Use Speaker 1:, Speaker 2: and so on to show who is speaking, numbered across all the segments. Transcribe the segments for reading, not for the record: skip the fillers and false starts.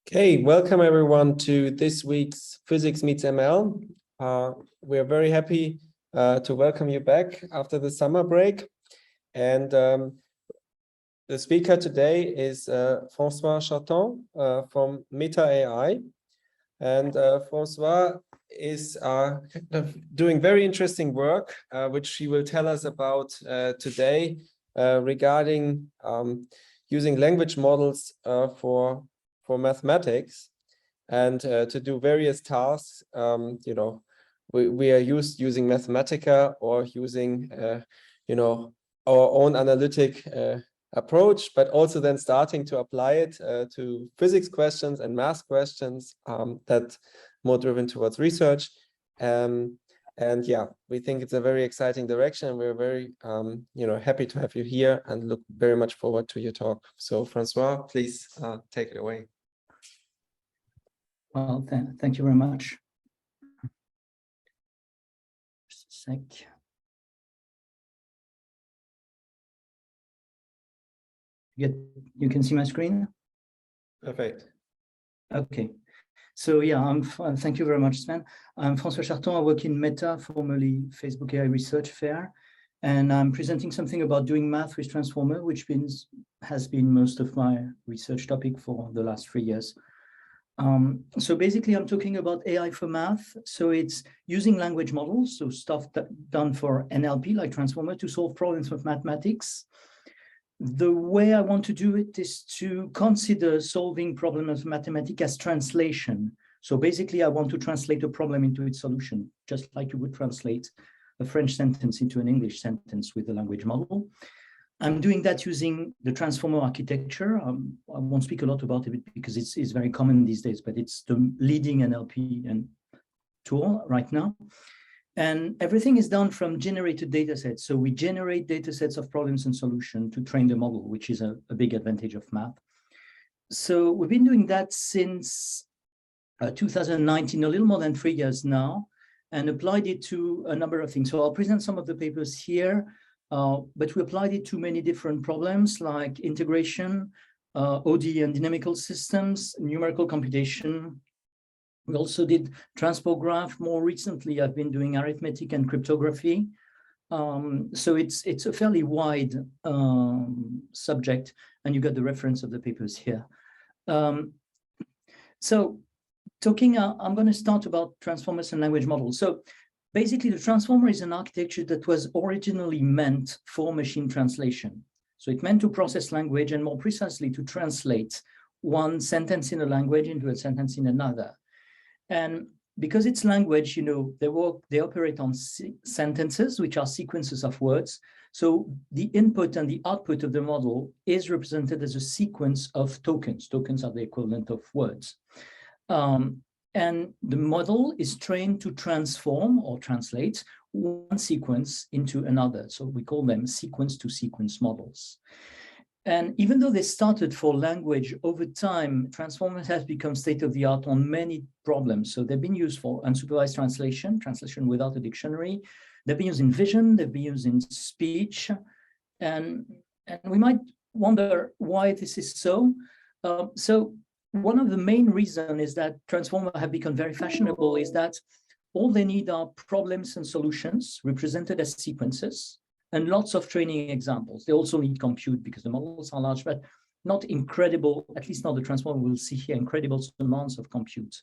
Speaker 1: Okay, welcome everyone to this week's Physics Meets ML. We're very happy to welcome you back after the summer break. And the speaker today is François Charton from Meta AI. And François is doing very interesting work, which she will tell us about today regarding using language models for mathematics and to do various tasks. We are using Mathematica or using our own analytic approach, but also then starting to apply it to physics questions and math questions that more driven towards research. And yeah, we think it's a very exciting direction. We're very happy to have you here and look very much forward to your talk. So François, please take it away.
Speaker 2: Well, thank you very much. Just a sec. You can see my screen?
Speaker 1: Perfect.
Speaker 2: Okay. So yeah, thank you very much, Sven. I'm François Charton. I work in Meta, formerly Facebook AI Research Fair, and I'm presenting something about doing math with Transformer, which has been most of my research topic for the last 3 years. So basically, I'm talking about AI for math. So it's using language models, so stuff done for NLP, like Transformer, to solve problems of mathematics. The way I want to do it is to consider solving problems of mathematics as translation. So basically, I want to translate a problem into its solution, just like you would translate a French sentence into an English sentence with a language model. I'm doing that using the Transformer architecture. I won't speak a lot about it because it's very common these days, but it's the leading NLP tool right now. And everything is done from generated data sets. So we generate data sets of problems and solutions to train the model, which is a big advantage of math. So we've been doing that since 2019, a little more than 3 years now, and applied it to a number of things. So I'll present some of the papers here, but we applied it to many different problems like integration, ODE and dynamical systems, numerical computation. We also did transport graph. More recently, I've been doing arithmetic and cryptography. So it's a fairly wide subject, and you got the reference of the papers here. So I'm going to start about transformers and language models. So basically, the transformer is an architecture that was originally meant for machine translation. So it meant to process language and more precisely to translate one sentence in a language into a sentence in another. And because it's language, they operate on sentences, which are sequences of words. So the input and the output of the model is represented as a sequence of tokens. Tokens are the equivalent of words. And the model is trained to transform or translate one sequence into another. So we call them sequence-to-sequence models. And even though they started for language, over time, transformers have become state-of-the-art on many problems. So they've been used for unsupervised translation without a dictionary. They've been used in vision, they've been used in speech. And we might wonder why this is so. So one of the main reasons is that transformers have become very fashionable is that all they need are problems and solutions represented as sequences, and lots of training examples. They also need compute because the models are large, but not incredible, at least not the transformer we'll see here, incredible amounts of compute.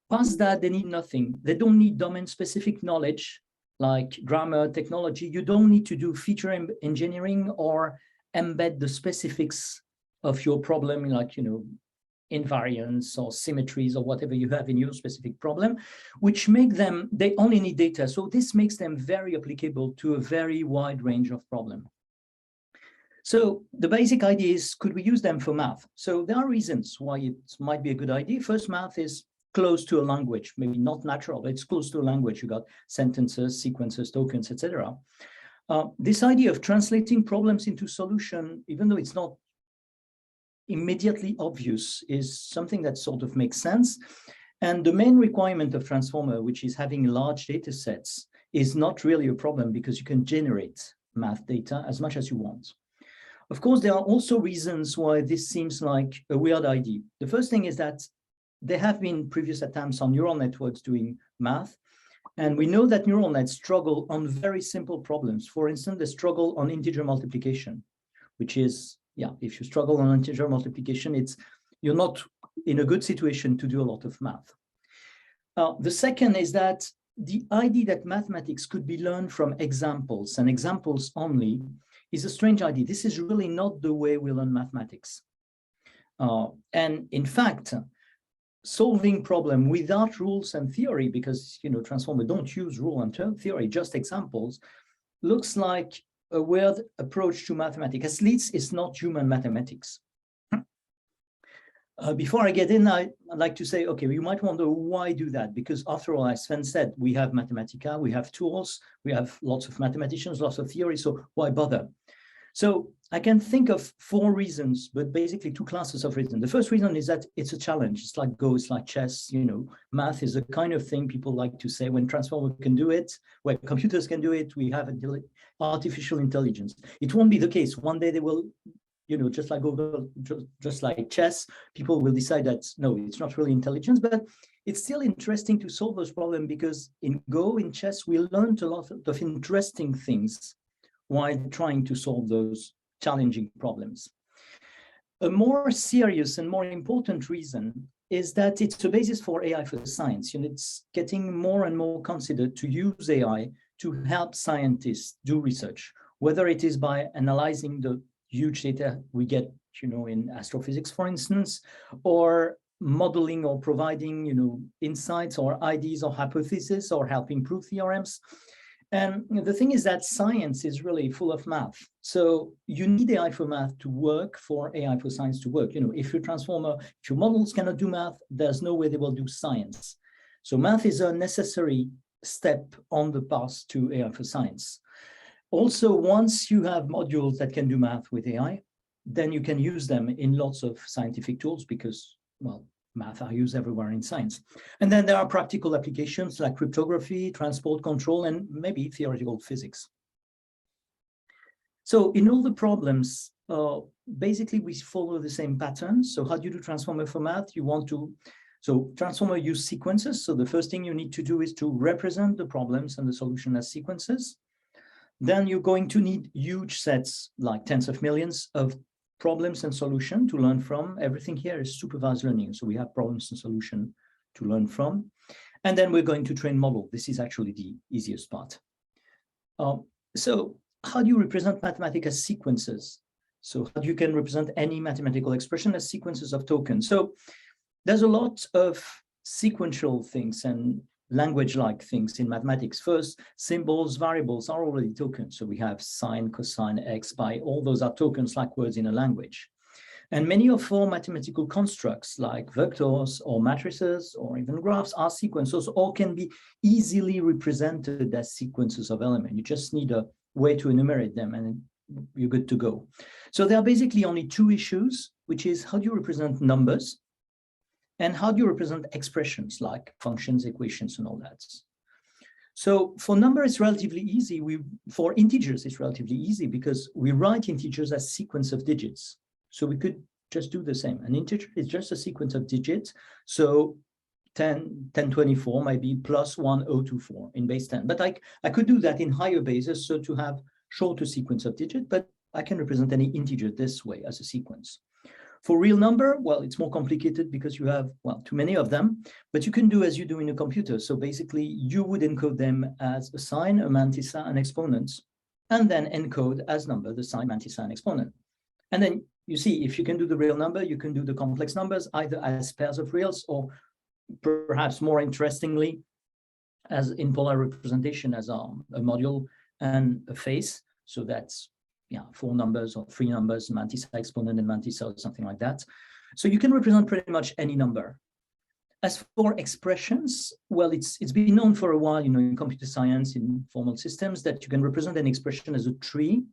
Speaker 2: Past that, they need nothing. They don't need domain-specific knowledge like grammar, technology. You don't need to do feature engineering or embed the specifics of your problem, like, invariance or symmetries or whatever you have in your specific problem, which make them, they only need data. So this makes them very applicable to a very wide range of problems. So the basic idea is, could we use them for math? So there are reasons why it might be a good idea. First, math is close to a language, maybe not natural, but it's close to a language. You got sentences, sequences, tokens, etc. This idea of translating problems into solution, even though it's not immediately obvious, is something that sort of makes sense. And the main requirement of transformer, which is having large data sets, is not really a problem because you can generate math data as much as you want. Of course, there are also reasons why this seems like a weird idea. The first thing is that there have been previous attempts on neural networks doing math, and we know that neural nets struggle on very simple problems. For instance, they struggle on integer multiplication, which is, yeah, if you struggle on integer multiplication, you're not in a good situation to do a lot of math. The second is that the idea that mathematics could be learned from examples and examples only is a strange idea. This is really not the way we learn mathematics. And in fact, solving problem without rules and theory, because transformer don't use rule and theory, just examples, looks like a weird approach to mathematics. At least it's not human mathematics. Before I get in, I'd like to say, okay, you might wonder why do that? Because after all, as Sven said, we have Mathematica, we have tools, we have lots of mathematicians, lots of theory, so why bother? So I can think of 4 reasons, but basically 2 classes of reasons. The first reason is that it's a challenge. It's like Go, it's like chess, math is the kind of thing people like to say when transformer can do it, when computers can do it, we have artificial intelligence. It won't be the case. One day they will, just like Google, just like chess, people will decide that, no, it's not really intelligence, but it's still interesting to solve those problems because in Go, in chess, we learned a lot of interesting things while trying to solve those challenging problems. A more serious and more important reason is that it's a basis for AI for science. It's getting more and more considered to use AI to help scientists do research, whether it is by analyzing the huge data we get, in astrophysics, for instance, or modeling or providing, insights or ideas or hypotheses or helping prove theorems. And the thing is that science is really full of math. So you need AI for math to work for AI for science to work. If your transformer, if your models cannot do math, there's no way they will do science. So math is a necessary step on the path to AI for science. Also, once you have modules that can do math with AI, then you can use them in lots of scientific tools because, well, math are used everywhere in science. And then there are practical applications like cryptography, transport control, and maybe theoretical physics. So in all the problems, basically we follow the same pattern. So how do you do transformer for math? So transformer use sequences. So the first thing you need to do is to represent the problems and the solution as sequences. Then you're going to need huge sets, like tens of millions of problems and solution to learn from. Everything here is supervised learning. So we have problems and solution to learn from. And then we're going to train model. This is actually the easiest part. So how do you represent mathematics as sequences? So how do you can represent any mathematical expression as sequences of tokens? So there's a lot of sequential things and language-like things in mathematics. First, symbols, variables are already tokens. So we have sine, cosine, x, pi, all those are tokens like words in a language. And many of our mathematical constructs like vectors or matrices or even graphs are sequences or can be easily represented as sequences of elements. You just need a way to enumerate them and you're good to go. So there are basically only 2 issues, which is how do you represent numbers and how do you represent expressions like functions, equations, and all that. So for numbers, it's relatively easy. For integers, it's relatively easy because we write integers as sequence of digits. So we could just do the same. An integer is just a sequence of digits. So 1024 might be plus 1024 in base 10. But I could do that in higher bases, so to have shorter sequence of digits, but I can represent any integer this way as a sequence. For real number, well, it's more complicated because you have, well, too many of them, but you can do as you do in a computer. So basically, you would encode them as a sign, a mantissa, an exponent, and then encode as number the sign, mantissa, and exponent. And then you see, if you can do the real number, you can do the complex numbers either as pairs of reals or perhaps more interestingly, as in polar representation as a module and a face. So that's 4 numbers or 3 numbers, mantissa, exponent, and mantissa, or something like that. So you can represent pretty much any number. As for expressions, well, it's been known for a while, in computer science, in formal systems, that you can represent an expression as a tree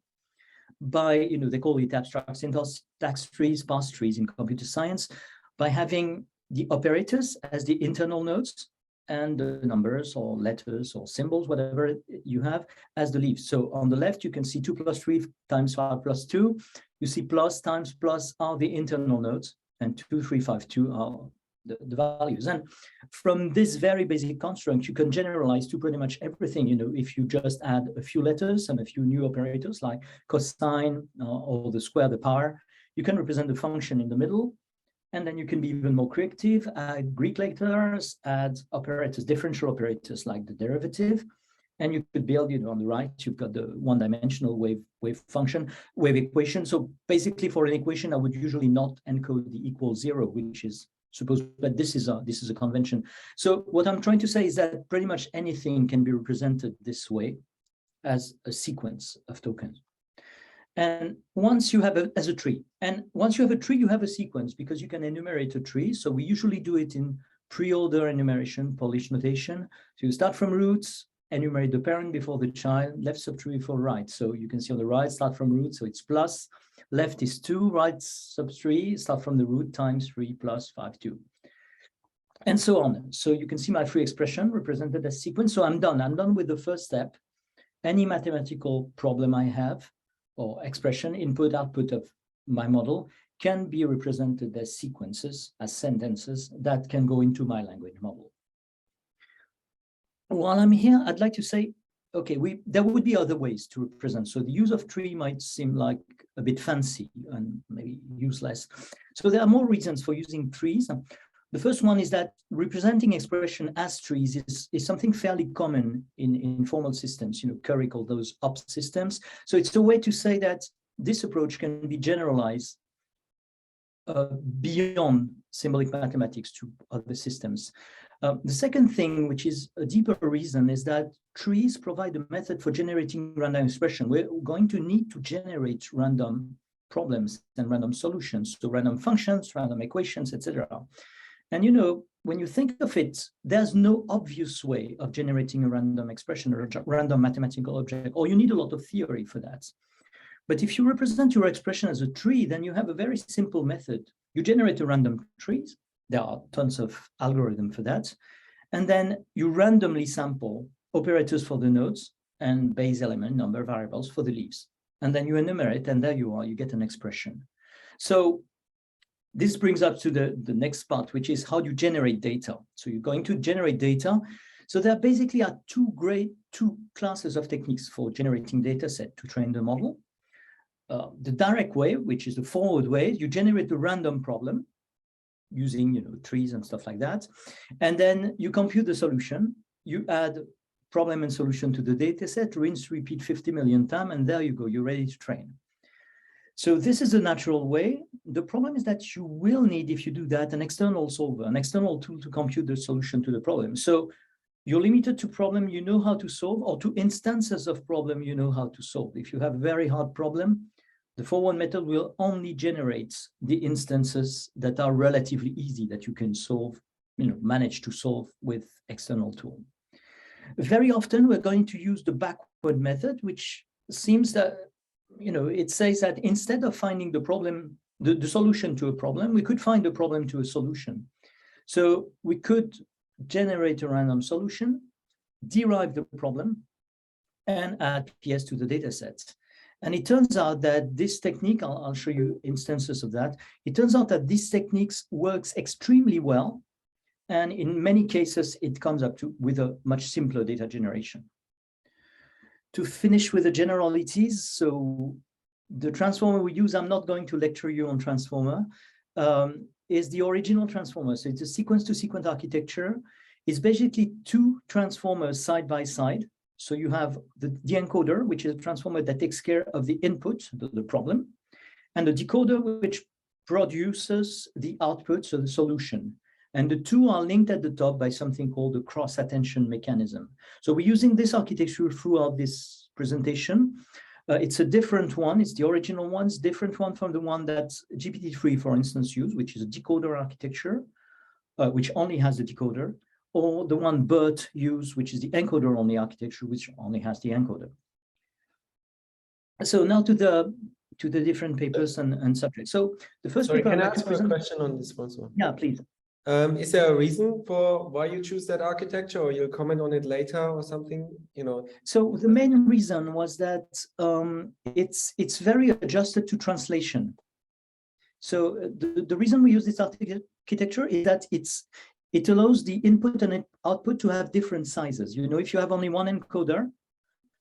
Speaker 2: by, they call it abstract syntax trees, parse trees in computer science, by having the operators as the internal nodes and the numbers or letters or symbols, whatever you have, as the leaves. So on the left, you can see 2 plus 3 times 5 plus 2. You see plus times plus are the internal nodes, and 2, 3, 5, 2 are the values. And from this very basic construct, you can generalize to pretty much everything. You know, if you just add a few letters and a few new operators like cosine or the square, the power, you can represent the function in the middle. And then you can be even more creative, add Greek letters, add operators, differential operators like the derivative. And you could build, you know, on the right, you've got the one-dimensional wave function, wave equation. So basically for an equation, I would usually not encode the equal 0, which is supposed, but this is a convention. So what I'm trying to say is that pretty much anything can be represented this way as a sequence of tokens. And once you have as a tree, and once you have a tree, you have a sequence because you can enumerate a tree. So we usually do it in pre-order enumeration, Polish notation. So you start from roots, enumerate the parent before the child, left subtree before right. So you can see on the right, start from root, so it's plus, left is 2, right subtree, start from the root times 3 plus 5, 2. And so on. So you can see my free expression represented as sequence. So I'm done with the first step. Any mathematical problem I have, or expression, input, output of my model, can be represented as sequences, as sentences that can go into my language model. While I'm here, I'd like to say, okay, there would be other ways to represent. So the use of tree might seem like a bit fancy and maybe useless. So there are more reasons for using trees. The first one is that representing expression as trees is something fairly common in formal systems, you know, Curry called those op systems. So it's a way to say that this approach can be generalized beyond symbolic mathematics to other systems. The second thing, which is a deeper reason, is that trees provide a method for generating random expression. We're going to need to generate random problems and random solutions, so random functions, random equations, etc. And you know, when you think of it, there's no obvious way of generating a random expression or a random mathematical object, or you need a lot of theory for that. But if you represent your expression as a tree, then you have a very simple method. You generate a random tree. There are tons of algorithms for that. And then you randomly sample operators for the nodes and base element number variables for the leaves. And then you enumerate, and there you are, you get an expression. So this brings us to the next part, which is how you generate data. So you're going to generate data. So there basically are two classes of techniques for generating data set to train the model. The direct way, which is the forward way, you generate a random problem using, you know, trees and stuff like that. And then you compute the solution, you add problem and solution to the data set, rinse, repeat 50 million times, and there you go, you're ready to train. So this is a natural way. The problem is that you will need, if you do that, an external solver, an external tool to compute the solution to the problem. So you're limited to problem you know how to solve, or to instances of problem you know how to solve. If you have a very hard problem, the forward method will only generate the instances that are relatively easy, that you can solve, you know, manage to solve with external tool. Very often we're going to use the backward method, which seems that, you know, it says that instead of finding the problem, the solution to a problem, we could find a problem to a solution. So we could generate a random solution, derive the problem, and add PS to the data set. And it turns out that this technique, I'll show you instances of that. It turns out that this technique works extremely well. And in many cases, it comes up with a much simpler data generation. To finish with the generalities, so the transformer we use, I'm not going to lecture you on transformer, is the original transformer. So it's a sequence-to-sequence architecture. It's basically two transformers side by side. So you have the encoder, which is a transformer that takes care of the input, the problem, and the decoder, which produces the output, so the solution. And the two are linked at the top by something called the cross-attention mechanism. So we're using this architecture throughout this presentation. It's a different one. It's the original one. It's a different one from the one that GPT-3, for instance, used, which is a decoder architecture, which only has the decoder, or the one BERT used, which is the encoder-only architecture, which only has the encoder. So now to the different papers and subjects. So the first paper
Speaker 1: can I ask you a question on this, François?
Speaker 2: Yeah, please.
Speaker 1: Is there a reason for why you choose that architecture, or you'll comment on it later or something? You know.
Speaker 2: So the main reason was that it's very adjusted to translation. So the reason we use this architecture is that it allows the input and output to have different sizes. You know, if you have only one encoder,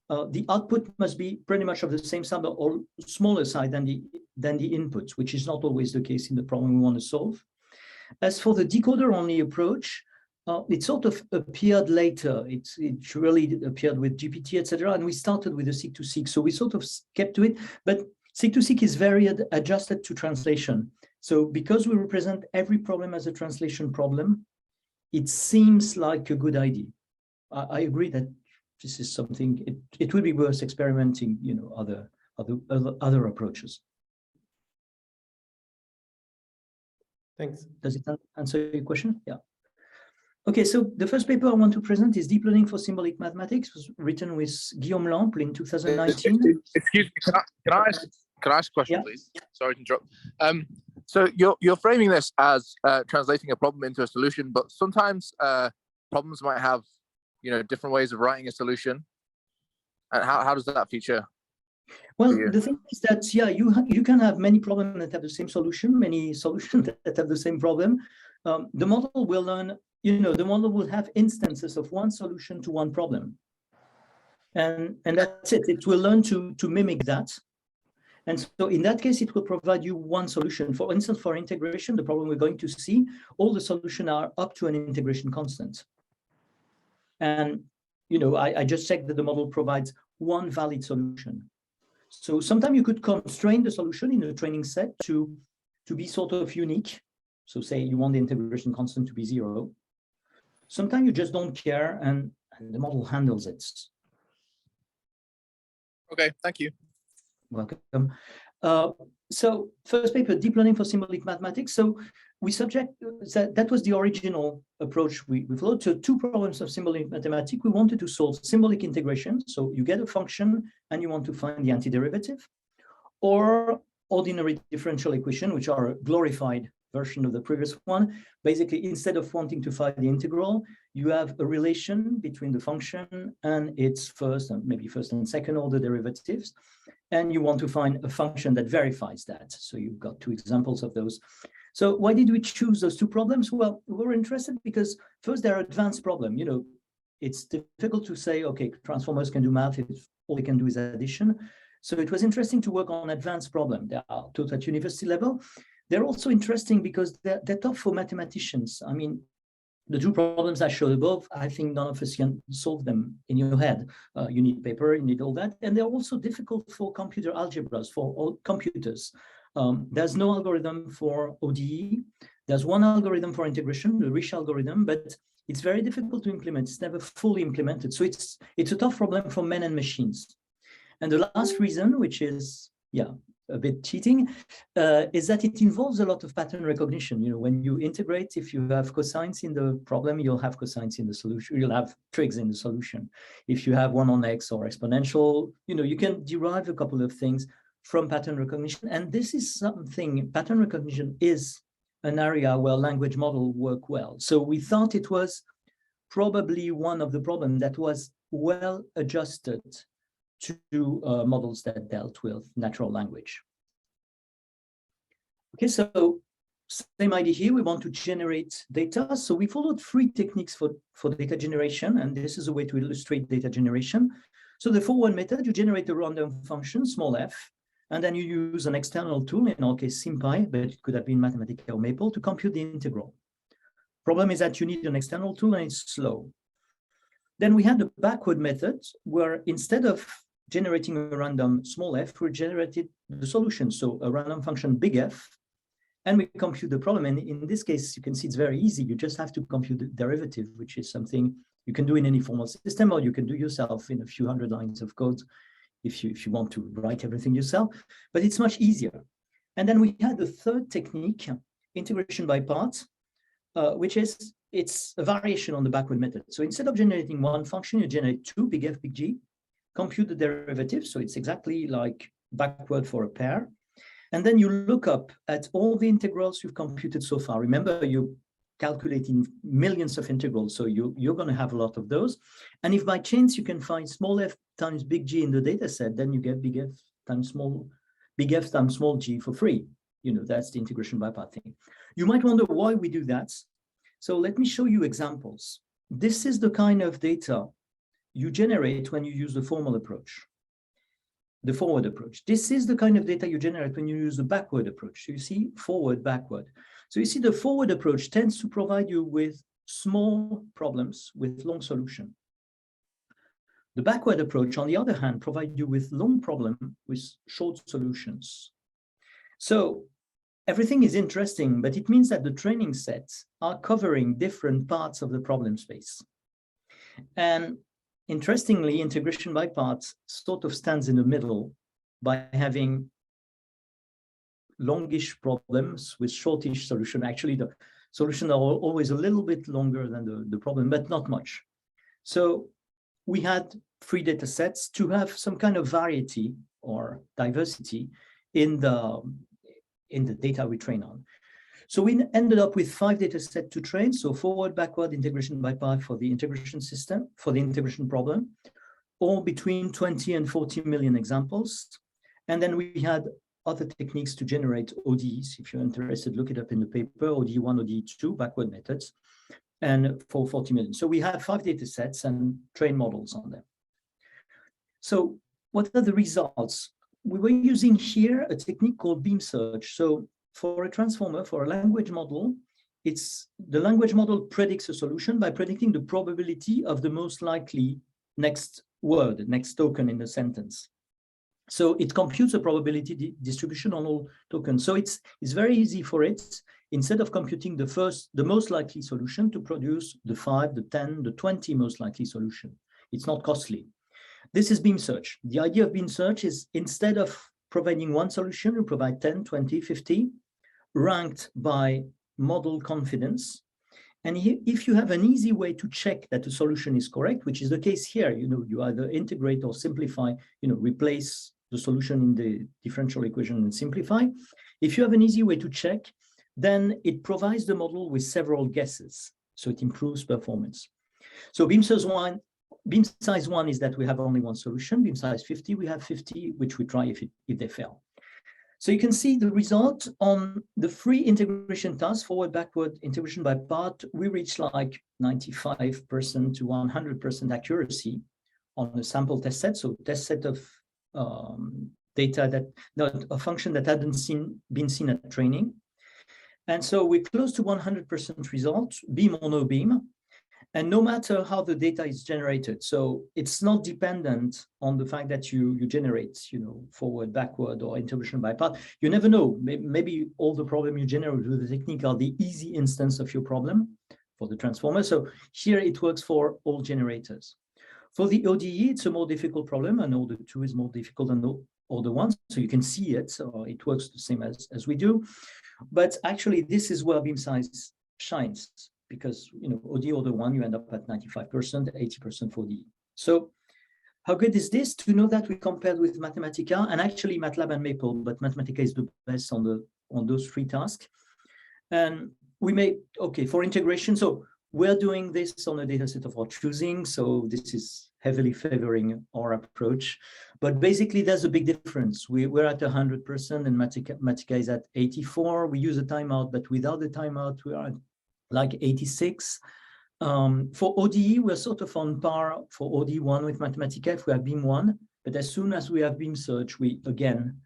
Speaker 2: the output must be pretty much of the same size or smaller size than the input, which is not always the case in the problem we want to solve. As for the decoder-only approach, it sort of appeared later. It really appeared with GPT, etc. And we started with the seek-to-seek. So we sort of kept to it. But seek-to-seek is very adjusted to translation. So because we represent every problem as a translation problem, it seems like a good idea. I agree that this is something, it would be worth experimenting, you know, other approaches.
Speaker 1: Thanks.
Speaker 2: Does it answer your question? Yeah. Okay, so the first paper I want to present is Deep Learning for Symbolic Mathematics. It was written with Guillaume Lample in 2019.
Speaker 3: Excuse me, can I ask a question,
Speaker 2: Yeah.
Speaker 3: please? Sorry to interrupt. So you're framing this as translating a problem into a solution, but sometimes problems might have, you know, different ways of writing a solution. And how does that feature?
Speaker 2: Well, the thing is that, yeah, you can have many problems that have the same solution, many solutions that have the same problem. The model will learn, you know, the model will have instances of one solution to one problem. And that's it. It will learn to mimic that. And so in that case, it will provide you one solution. For instance, for integration, the problem we're going to see, all the solutions are up to an integration constant. And, you know, I just checked that the model provides one valid solution. So sometimes you could constrain the solution in a training set to be sort of unique. So say you want the integration constant to be 0. Sometimes you just don't care and the model handles it.
Speaker 3: Okay, thank you.
Speaker 2: Welcome. So first paper, Deep Learning for Symbolic Mathematics. So we that was the original approach we followed. So 2 problems of symbolic mathematics. We wanted to solve symbolic integration. So you get a function and you want to find the antiderivative, or ordinary differential equation, which are a glorified version of the previous one. Basically, instead of wanting to find the integral, you have a relation between the function and its first and second order derivatives. And you want to find a function that verifies that. So you've got 2 examples of those. So why did we choose those 2 problems? Well, we were interested because first, they're advanced problem. You know, it's difficult to say, okay, transformers can do math if all they can do is addition. So it was interesting to work on advanced problem. They are taught at university level. They're also interesting because they're tough for mathematicians. I mean, the 2 problems I showed above, I think none of us can solve them in your head. You need paper, you need all that. And they're also difficult for computer algebras, for all computers. There's no algorithm for ODE. There's one algorithm for integration, the Risch algorithm, but it's very difficult to implement. It's never fully implemented. So it's a tough problem for men and machines. And the last reason, which is, yeah, a bit cheating, is that it involves a lot of pattern recognition. You know, when you integrate, if you have cosines in the problem, you'll have cosines in the solution. You'll have trigs in the solution. If you have 1 on x or exponential, you know, you can derive a couple of things from pattern recognition. And this is something, pattern recognition is an area where language models work well. So we thought it was probably one of the problems that was well adjusted to models that dealt with natural language. Okay, so same idea here. We want to generate data. So we followed 3 techniques for data generation, and this is a way to illustrate data generation. So the for-one method, you generate a random function, small f, and then you use an external tool, in our case SymPy, but it could have been Mathematica or Maple, to compute the integral. Problem is that you need an external tool and it's slow. Then we had the backward method, where instead of generating a random small f, we generated the solution, so a random function big F, and we compute the problem. And in this case, you can see it's very easy. You just have to compute the derivative, which is something you can do in any formal system, or you can do yourself in a few hundred lines of code if you want to write everything yourself, but it's much easier. And then we had the third technique, integration by parts, which is, it's a variation on the backward method. So instead of generating 1 function, you generate 2, big F, big G, compute the derivative. So it's exactly like backward for a pair. And then you look up at all the integrals you've computed so far. Remember, you calculating millions of integrals, so you're going to have a lot of those. And if by chance you can find small f times big G in the data set, then you get big F times small g for free. That's the integration by part thing. You might wonder why we do that. So let me show you examples. This is the kind of data you generate when you use the formal approach, the forward approach. This is the kind of data you generate when you use the backward approach. So you see forward, backward. So you see the forward approach tends to provide you with small problems with long solution. The backward approach, on the other hand, provides you with long problem with short solutions. So everything is interesting, but it means that the training sets are covering different parts of the problem space. And interestingly, integration by parts sort of stands in the middle by having longish problems with shortish solution. Actually, the solutions are always a little bit longer than the problem, but not much. So we had 3 data sets to have some kind of variety or diversity in the data we train on. So we ended up with 5 data sets to train. So forward, backward, integration by part for the integration system, for the integration problem, or between 20 and 40 million examples. And then we had other techniques to generate ODEs. If you're interested, look it up in the paper, ODE1, ODE2, backward methods, and for 40 million. So we have 5 data sets and train models on them. So what are the results? We were using here a technique called beam search. So for a transformer, for a language model, the language model predicts a solution by predicting the probability of the most likely next word, next token in the sentence. So it computes a probability distribution on all tokens. So it's very easy for it, instead of computing the most likely solution, to produce the 5, the 10, the 20 most likely solution. It's not costly. This is beam search. The idea of beam search is, instead of providing one solution, you provide 10, 20, 50, ranked by model confidence. And if you have an easy way to check that the solution is correct, which is the case here, you either integrate or simplify, replace the solution in the differential equation and simplify. If you have an easy way to check, then it provides the model with several guesses. So it improves performance. So beam size 1 is that we have only one solution. Beam size 50, we have 50, which we try if they fail. So you can see the result on the 3 integration tasks, forward, backward, integration by part. We reach like 95% to 100% accuracy on a sample test set. So test set of data a function that hadn't been seen at training. And so we're close to 100% result, beam or no beam. And no matter how the data is generated, so it's not dependent on the fact that you generate, forward, backward, or integration by part. You never know. Maybe all the problem you generate with the technique are the easy instance of your problem for the transformer. So here it works for all generators. For the ODE, it's a more difficult problem, and order 2 is more difficult than the other ones. So you can see it. So it works the same as we do. But actually, this is where beam size shines, because ODE order 1, you end up at 95%, 80% for ODE. So how good is this? To know that we compared with Mathematica, and actually MATLAB and Maple, but Mathematica is the best on those 3 tasks. And we made, for integration, so we're doing this on a data set of our choosing. So this is heavily favoring our approach. But basically, there's a big difference. We're at 100%, and Mathematica is at 84%. We use a timeout, but without the timeout, we are at like 86. For ODE, we're sort of on par for ODE 1 with Mathematica if we have beam 1. But as soon as we have beam search, we again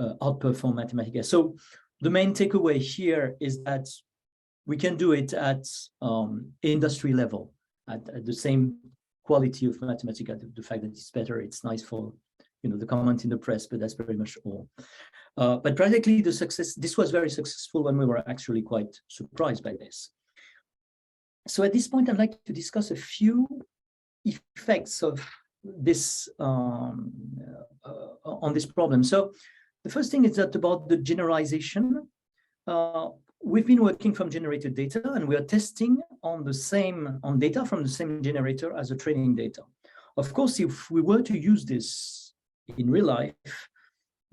Speaker 2: outperform Mathematica. So the main takeaway here is that we can do it at industry level, at the same quality of Mathematica. The fact that it's better, it's nice for the comment in the press, but that's very much all. But practically, this was very successful when we were actually quite surprised by this. So at this point, I'd like to discuss a few effects of this on this problem. So the first thing is that about the generalization. We've been working from generated data, and we are testing on data from the same generator as the training data. Of course, if we were to use this in real life,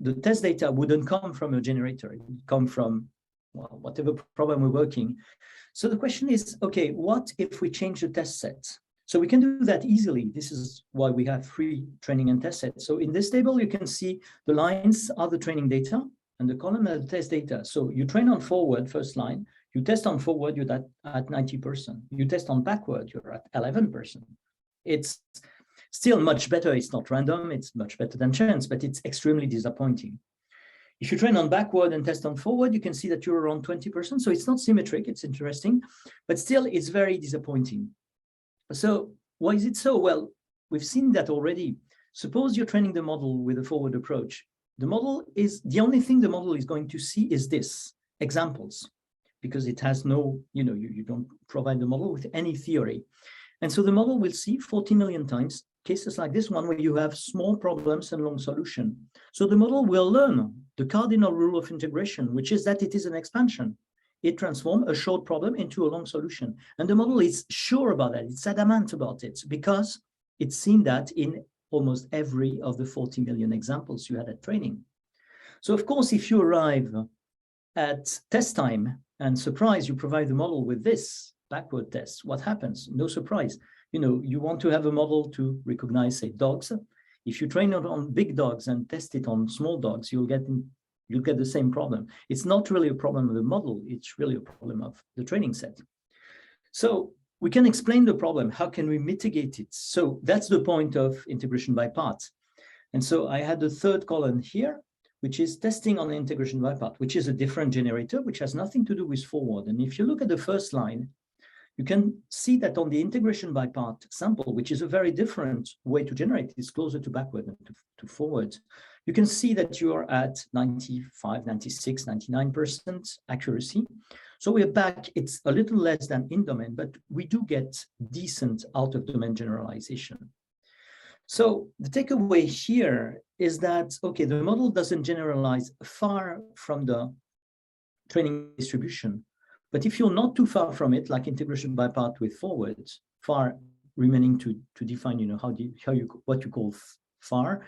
Speaker 2: the test data wouldn't come from a generator. It would come from well, whatever problem we're working. So the question is, okay, what if we change the test set? So we can do that easily. This is why we have 3 training and test sets. So in this table, you can see the lines are the training data and the column are the test data. So you train on forward, first line. You test on forward, you're at 90%. You test on backward, you're at 11%. It's still much better. It's not random. It's much better than chance, but it's extremely disappointing. If you train on backward and test on forward, you can see that you're around 20%. So it's not symmetric. It's interesting, but still it's very disappointing. So why is it so? Well, we've seen that already. Suppose you're training the model with a forward approach. The model is, the only thing the model is going to see is this, examples, because it has no, you don't provide the model with any theory. And so the model will see 40 million times cases like this one where you have small problems and long solution. So the model will learn the cardinal rule of integration, which is that it is an expansion. It transforms a short problem into a long solution. And the model is sure about that. It's adamant about it because it's seen that in almost every of the 40 million examples you had at training. So of course, if you arrive at test time and surprise, you provide the model with this backward test, what happens? No surprise. You want to have a model to recognize, say, dogs. If you train it on big dogs and test it on small dogs, you'll get the same problem. It's not really a problem of the model. It's really a problem of the training set. So we can explain the problem. How can we mitigate it? So that's the point of integration by part. And so I had the third column here, which is testing on integration by part, which is a different generator, which has nothing to do with forward. And if you look at the first line, you can see that on the integration by part sample, which is a very different way to generate, it's closer to backward than to forward. You can see that you are at 95, 96, 99% accuracy. So we're back, it's a little less than in domain, but we do get decent out of domain generalization. So the takeaway here is that, okay, the model doesn't generalize far from the training distribution, but if you're not too far from it, like integration by part with forward, far remaining to define, what you call far,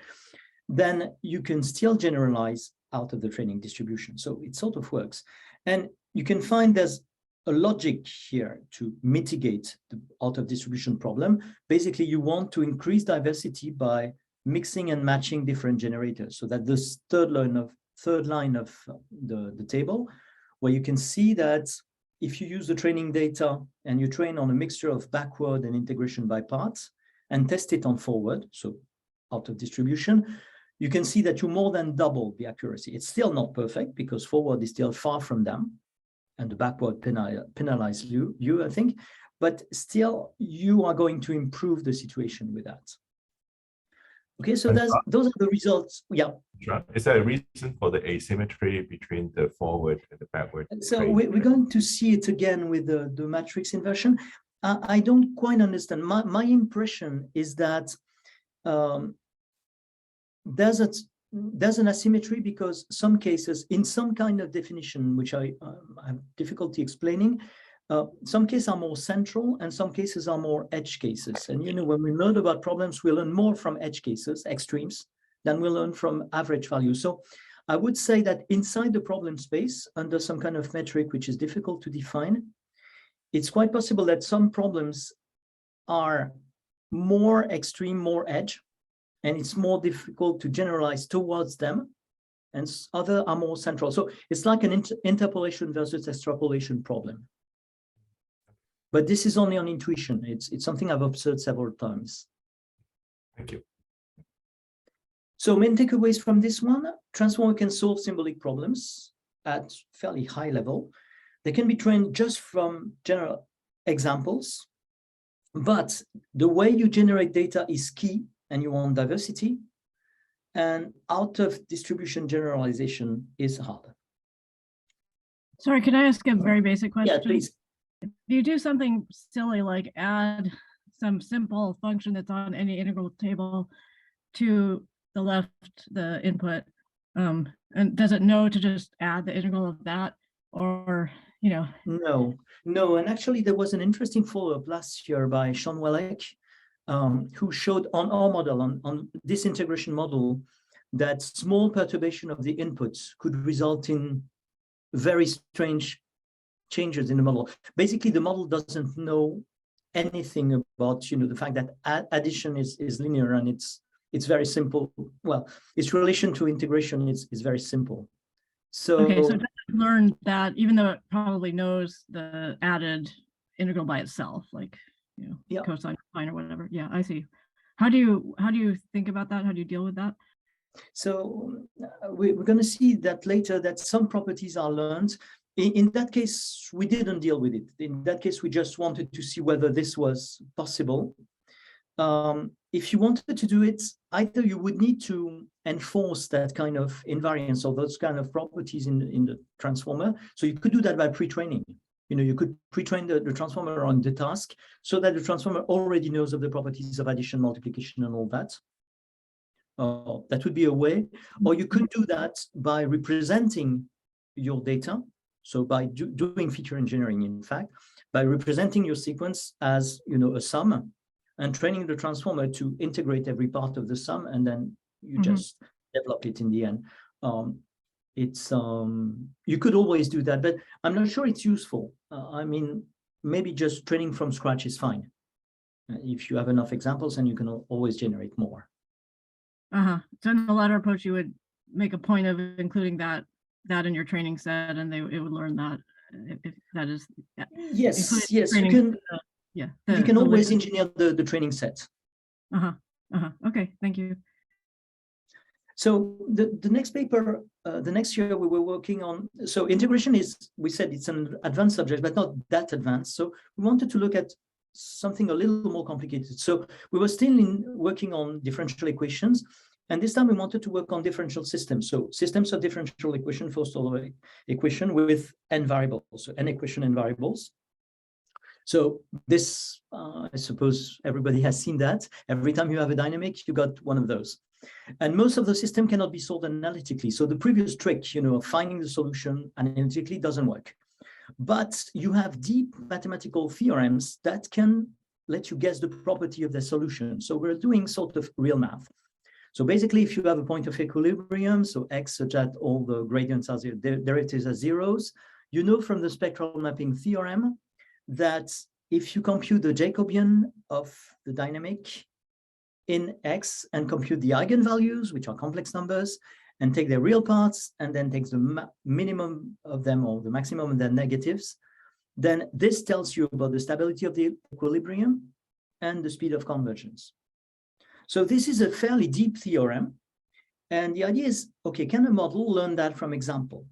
Speaker 2: then you can still generalize out of the training distribution. So it sort of works. And you can find there's a logic here to mitigate the out of distribution problem. Basically, you want to increase diversity by mixing and matching different generators. So that this third line of the table, where you can see that if you use the training data and you train on a mixture of backward and integration by parts and test it on forward, so out of distribution, you can see that you more than double the accuracy. It's still not perfect because forward is still far from them and the backward penalize you, I think, but still you are going to improve the situation with that. Okay, so those are the results. Yeah.
Speaker 4: Is there a reason for the asymmetry between the forward and the backward?
Speaker 2: So we're going to see it again with the matrix inversion. I don't quite understand. My impression is that there's an asymmetry because some cases, in some kind of definition, which I have difficulty explaining, some cases are more central and some cases are more edge cases. And when we learn about problems, we learn more from edge cases, extremes, than we learn from average values. So I would say that inside the problem space, under some kind of metric, which is difficult to define, it's quite possible that some problems are more extreme, more edge, and it's more difficult to generalize towards them, and other are more central. So it's like an interpolation versus extrapolation problem. But this is only on intuition. It's something I've observed several times.
Speaker 4: Thank you.
Speaker 2: So main takeaways from this one: transformer can solve symbolic problems at fairly high level. They can be trained just from general examples, but the way you generate data is key, and you want diversity, and out of distribution generalization is hard.
Speaker 5: Sorry, can I ask a very basic question?
Speaker 2: Yeah, please.
Speaker 5: If you do something silly like add some simple function that's on any integral table to the left, the input, and does it know to just add the integral of that, or
Speaker 2: No, and actually there was an interesting follow-up last year by Sean Welleck, who showed on our model, on this integration model, that small perturbation of the inputs could result in very strange changes in the model. Basically, the model doesn't know anything about, you know, the fact that addition is linear and it's very simple. Well, its relation to integration is very simple. So
Speaker 5: okay, so it doesn't learn that, even though it probably knows the added integral by itself, like, you know,
Speaker 2: yeah.
Speaker 5: cosine, sine, or whatever. Yeah, I see. How do you think about that? How do you deal with that?
Speaker 2: So we're going to see that later, that some properties are learned. In that case, we didn't deal with it. In that case, we just wanted to see whether this was possible. If you wanted to do it, either you would need to enforce that kind of invariance or those kind of properties in the transformer. So you could do that by pre-training. You know, you could pre-train the transformer on the task so that the transformer already knows of the properties of addition, multiplication, and all that. That would be a way. Or you could do that by representing your data. So by doing feature engineering, in fact, by representing your sequence as, you know, a sum, and training the transformer to integrate every part of the sum, and then you just develop it in the end. You could always do that, but I'm not sure it's useful. I mean, maybe just training from scratch is fine. If you have enough examples, and you can always generate more.
Speaker 5: So in the latter approach, you would make a point of including that in your training set, and it would learn that, if that is.
Speaker 2: Yes, you can. You can always engineer the training set.
Speaker 5: Okay, thank you.
Speaker 2: So the next paper, the next year we were working on, so integration is, we said it's an advanced subject, but not that advanced. So we wanted to look at something a little more complicated. So we were still working on differential equations, and this time we wanted to work on differential systems. So systems of differential equation, first order equation with n variables, so n equation and variables. So this, I suppose everybody has seen that. Every time you have a dynamic, you got one of those. And most of the system cannot be solved analytically. So the previous trick, you know, of finding the solution analytically doesn't work. But you have deep mathematical theorems that can let you guess the property of the solution. So we're doing sort of real math. So basically, if you have a point of equilibrium, so x such that all the gradients are zero, derivatives are zeros, you know from the spectral mapping theorem that if you compute the Jacobian of the dynamic in X and compute the eigenvalues, which are complex numbers, and take their real parts, and then takes the minimum of them or the maximum of their negatives, then this tells you about the stability of the equilibrium and the speed of convergence. So this is a fairly deep theorem. And the idea is, okay, can a model learn that from example?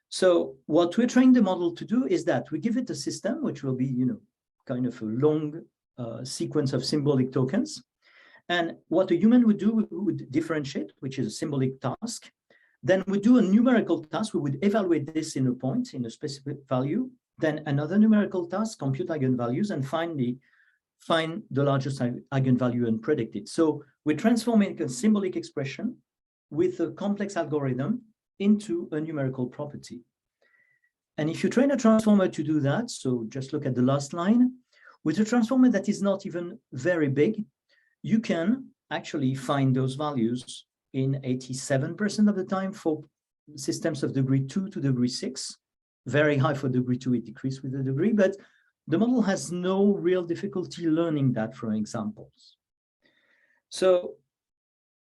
Speaker 2: So what we're trying the model to do is that we give it a system, which will be, you know, kind of a long sequence of symbolic tokens. And what a human would do, we would differentiate, which is a symbolic task. Then we do a numerical task. We would evaluate this in a point, in a specific value. Then another numerical task, compute eigenvalues, and finally find the largest eigenvalue and predict it. So we're transforming a symbolic expression with a complex algorithm into a numerical property. And if you train a transformer to do that, so just look at the last line, with a transformer that is not even very big, you can actually find those values in 87% of the time for systems of degree 2 to degree 6. Very high for degree 2, it decreases with the degree, but the model has no real difficulty learning that from examples. So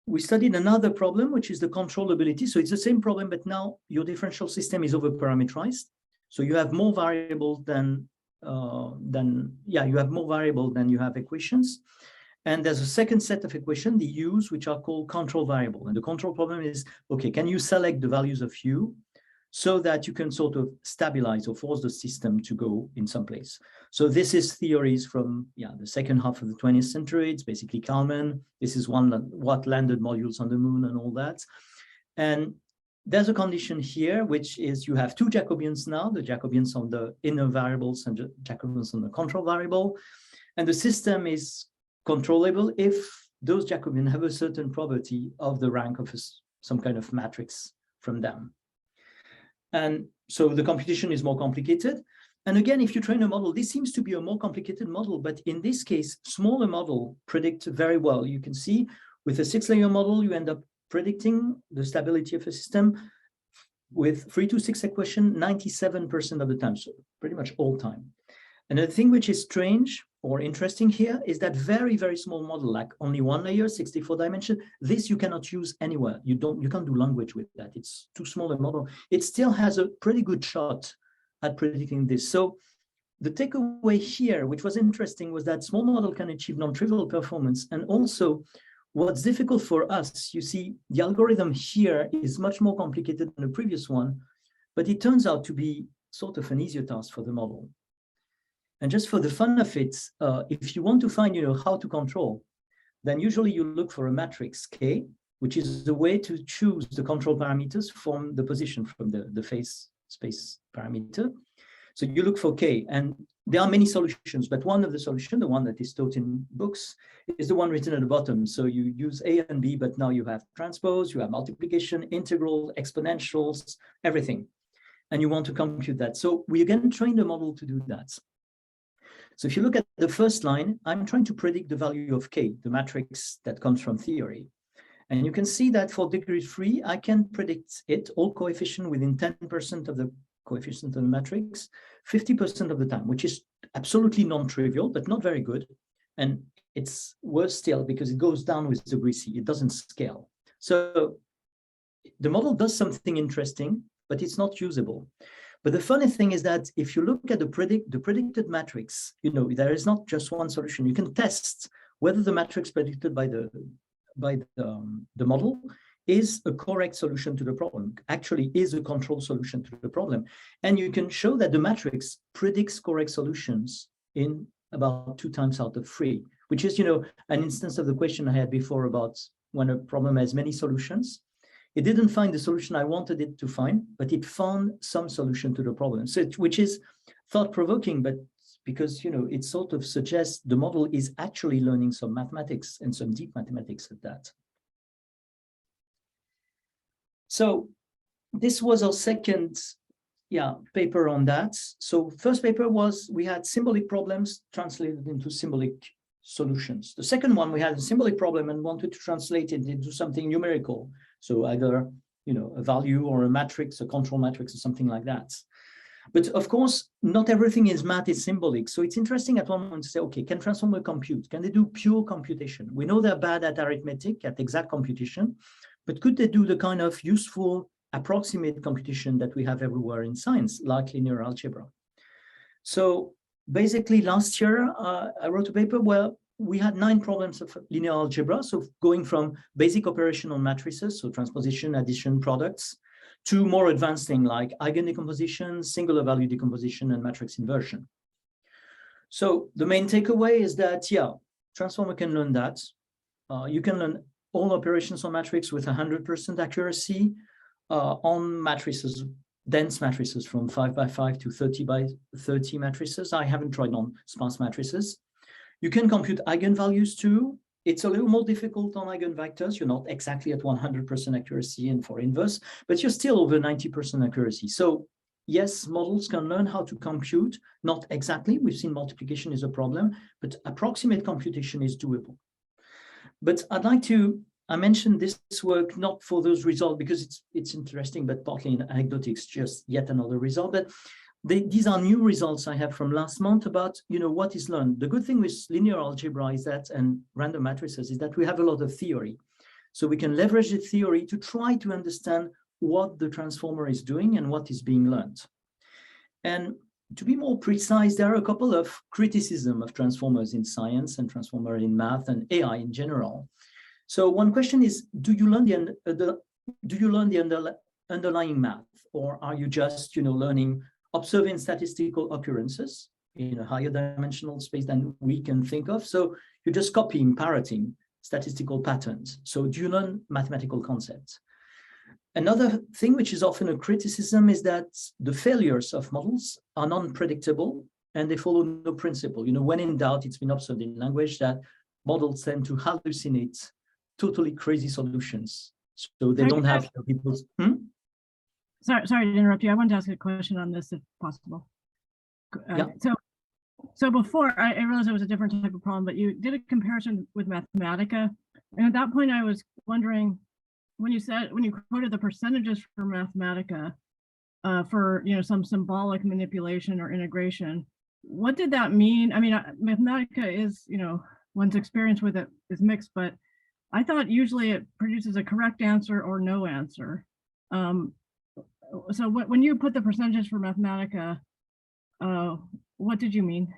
Speaker 2: we studied another problem, which is the controllability. So it's the same problem, but now your differential system is over-parameterized. So you have more variables than you have more variables than you have equations. And there's a second set of equations, the u's, which are called control variable. And the control problem is, okay, can you select the values of u so that you can sort of stabilize or force the system to go in some place? So this is theories from the second half of the 20th century. It's basically Kalman. This is what landed modules on the moon and all that. And there's a condition here, which is you have two Jacobians now, the Jacobians on the inner variables and the Jacobians on the control variable. And the system is controllable if those Jacobians have a certain property of the rank of some kind of matrix from them. And so the computation is more complicated. And again, if you train a model, this seems to be a more complicated model, but in this case, smaller model predict very well. You can see with a 6-layer model, you end up predicting the stability of a system with 3 to 6 equation 97% of the time, so pretty much all time. Another thing which is strange or interesting here is that very, very small model, like only one layer, 64 dimension. This you cannot use anywhere. You can't do language with that. It's too small a model. It still has a pretty good shot at predicting this. So the takeaway here, which was interesting, was that small model can achieve non-trivial performance. And also what's difficult for us, you see, the algorithm here is much more complicated than the previous one, but it turns out to be sort of an easier task for the model. And just for the fun of it, if you want to find, how to control, then usually you look for a matrix K, which is the way to choose the control parameters from the position, from the phase space parameter. So you look for K, and there are many solutions, but one of the solutions, the one that is taught in books, is the one written at the bottom. So you use A and B, but now you have transpose, you have multiplication, integral, exponentials, everything. And you want to compute that. So we again train the model to do that. So if you look at the first line, I'm trying to predict the value of K, the matrix that comes from theory. And you can see that for degree 3, I can predict it, all coefficient within 10% of the coefficient of the matrix, 50% of the time, which is absolutely non-trivial, but not very good. And it's worse still because it goes down with degree C, it doesn't scale. So the model does something interesting, but it's not usable. But the funny thing is that if you look at the predicted matrix, there is not just one solution. You can test whether the matrix predicted by the model is a correct solution to the problem, actually is a control solution to the problem. And you can show that the matrix predicts correct solutions in about 2 times out of 3, which is, an instance of the question I had before about when a problem has many solutions. It didn't find the solution I wanted it to find, but it found some solution to the problem. So, which is thought-provoking, but because, it sort of suggests the model is actually learning some mathematics and some deep mathematics at that. So this was our second paper on that. So first paper was, we had symbolic problems translated into symbolic solutions. The second one, we had a symbolic problem and wanted to translate it into something numerical. So either, a value or a matrix, a control matrix or something like that. But of course, not everything is math is symbolic. So it's interesting at one moment to say, okay, can transformer compute? Can they do pure computation? We know they're bad at arithmetic, at exact computation, but could they do the kind of useful approximate computation that we have everywhere in science, like linear algebra? So basically last year, I wrote a paper where we had 9 problems of linear algebra. So going from basic operation on matrices, so transposition, addition, products, to more advanced things like eigendecomposition, singular value decomposition, and matrix inversion. So the main takeaway is that, transformer can learn that. You can learn all operations on matrix with 100% accuracy on matrices, dense matrices from 5 by 5 to 30 by 30 matrices. I haven't tried on sparse matrices. You can compute eigenvalues too. It's a little more difficult on eigenvectors. You're not exactly at 100% accuracy and for inverse, but you're still over 90% accuracy. So yes, models can learn how to compute, not exactly. We've seen multiplication is a problem, but approximate computation is doable. But I'd like to, I mentioned this work not for those results because it's interesting, but partly in anecdotics, just yet another result. But these are new results I have from last month about, what is learned. The good thing with linear algebra is that, and random matrices, is that we have a lot of theory. So we can leverage the theory to try to understand what the transformer is doing and what is being learned. And to be more precise, there are a couple of criticisms of transformers in science and transformer in math and AI in general. So one question is, do you learn the underlying math, or are you just, learning observing statistical occurrences in a higher dimensional space than we can think of? So you're just copying, parroting statistical patterns. So do you learn mathematical concepts? Another thing which is often a criticism is that the failures of models are non-predictable and they follow no principle. When in doubt, it's been observed in language that models tend to hallucinate totally crazy solutions. So they don't have people's...
Speaker 5: Sorry to interrupt you. I wanted to ask a question on this, if possible. So before, I realized it was a different type of problem, but you did a comparison with Mathematica. And at that point, I was wondering, when you quoted the percentages for Mathematica, for, some symbolic manipulation or integration. What did that mean? I mean, Mathematica is, one's experience with it is mixed, but I thought usually it produces a correct answer or no answer. So when you put the percentages for Mathematica, what did you mean?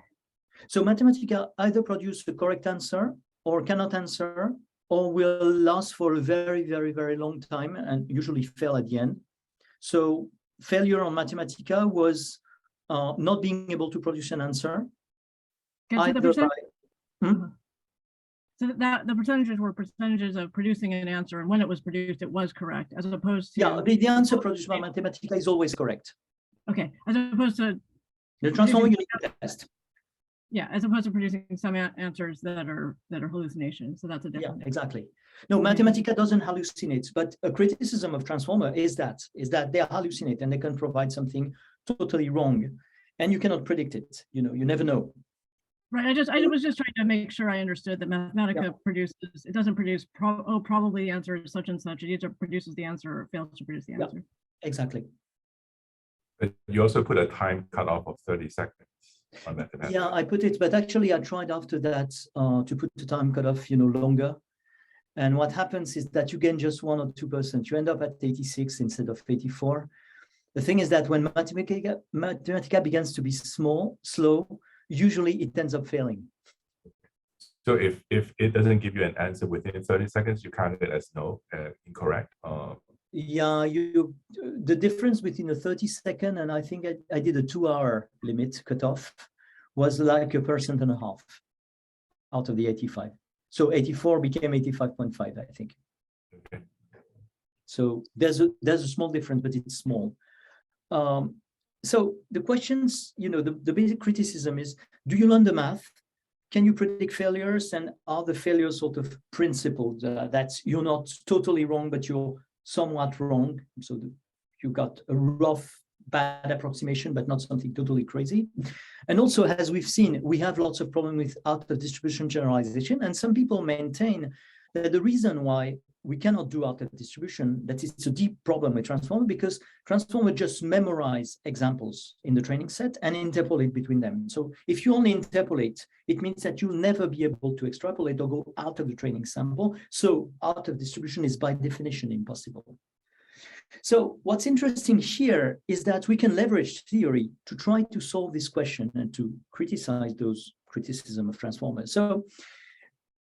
Speaker 2: So Mathematica either produce the correct answer or cannot answer, or will last for a very, very, very long time and usually fail at the end. So failure on Mathematica was not being able to produce an answer.
Speaker 5: Get to the percent?
Speaker 2: Hmm?
Speaker 5: So that the percentages were percentages of producing an answer, and when it was produced, it was correct, as opposed to.
Speaker 2: Yeah, the answer produced by Mathematica is always correct.
Speaker 5: Okay, as opposed to.
Speaker 2: The transformer you need to test.
Speaker 5: Yeah, as opposed to producing some answers that are hallucinations. So that's a
Speaker 2: Yeah,
Speaker 5: different.
Speaker 2: exactly. No, Mathematica doesn't hallucinate, but a criticism of transformer is that they hallucinate and they can provide something totally wrong, and you cannot predict it. You never know.
Speaker 5: Right. I was just trying to make sure I understood that Mathematica produces. It doesn't produce probably the answer is such and such. It either produces the answer or fails to produce the answer.
Speaker 2: Yeah, exactly.
Speaker 4: But you also put a time cutoff of 30 seconds on Mathematica.
Speaker 2: Yeah, I put it, but actually I tried after that to put the time cutoff, longer. And what happens is that you gain just 1 or 2%. You end up at 86 instead of 84. The thing is that when Mathematica begins to be slow, usually it ends up failing.
Speaker 4: So if it doesn't give you an answer within 30 seconds, you count it as no, incorrect.
Speaker 2: Yeah, the difference between a 30-second and I think I did a 2-hour limit cutoff was like 1.5% out of the 85. So 84 became 85.5, I think.
Speaker 4: Okay.
Speaker 2: So there's a small difference, but it's small. So the questions, the basic criticism is, do you learn the math? Can you predict failures? And are the failures sort of principled, that you're not totally wrong, but you're somewhat wrong? So you got a rough, bad approximation, but not something totally crazy. And also, as we've seen, we have lots of problems with out-of-distribution generalization. And some people maintain that the reason why we cannot do out-of-distribution, that it's a deep problem with transformer, because transformer just memorize examples in the training set and interpolate between them. So if you only interpolate, it means that you'll never be able to extrapolate or go out of the training sample. So out-of-distribution is by definition impossible. So what's interesting here is that we can leverage theory to try to solve this question and to criticize those criticisms of transformers. So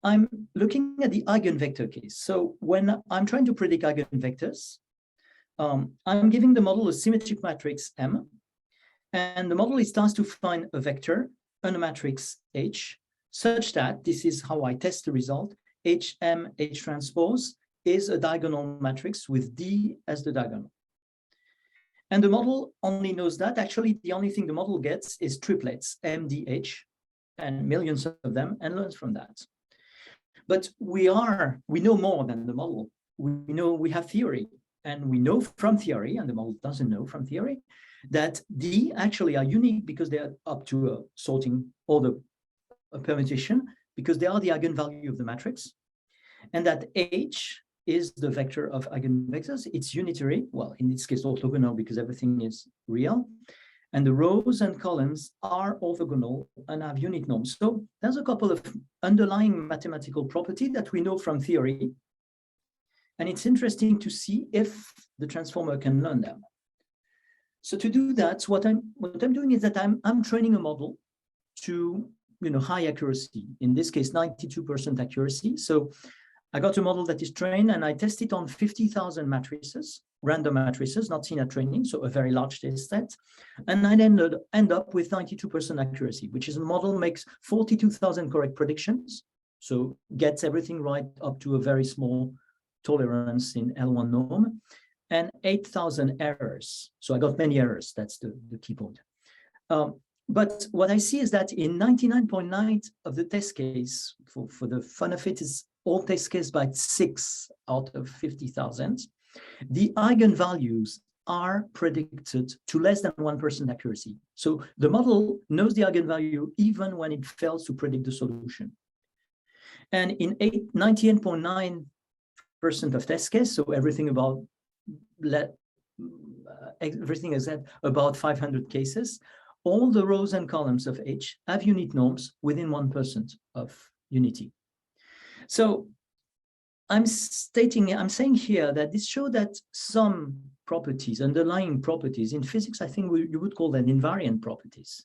Speaker 2: I'm looking at the eigenvector case. So when I'm trying to predict eigenvectors, I'm giving the model a symmetric matrix M, and the model is tasked to find a vector on a matrix H, such that this is how I test the result. HM H transpose is a diagonal matrix with D as the diagonal. And the model only knows that. Actually, the only thing the model gets is triplets, MDH, and millions of them, and learns from that. But we know more than the model. We have theory, and we know from theory, and the model doesn't know from theory, that D actually are unique because they are up to a sorting order, a permutation, because they are the eigenvalue of the matrix, and that H is the vector of eigenvectors. It's unitary, well, in this case, orthogonal because everything is real. And the rows and columns are orthogonal and have unit norms. So there's a couple of underlying mathematical property that we know from theory. And it's interesting to see if the transformer can learn them. So to do that, what I'm doing is that I'm training a model to high accuracy, in this case, 92% accuracy. So I got a model that is trained and I test it on 50,000 matrices, random matrices, not seen at training, so a very large data set. And I end up with 92% accuracy, which is a model makes 42,000 correct predictions. So gets everything right up to a very small tolerance in L1 norm and 8,000 errors. So I got many errors, that's the key point. But what I see is that in 99.9 of the test case, for the fun of it, is all test case by 6 out of 50,000. The eigenvalues are predicted to less than 1% accuracy. So the model knows the eigenvalue even when it fails to predict the solution. And in 98.9% of test case, so everything about everything is at about 500 cases, all the rows and columns of H have unit norms within 1% of unity. So I'm saying here that this shows that some properties, underlying properties in physics, I think you would call them invariant properties,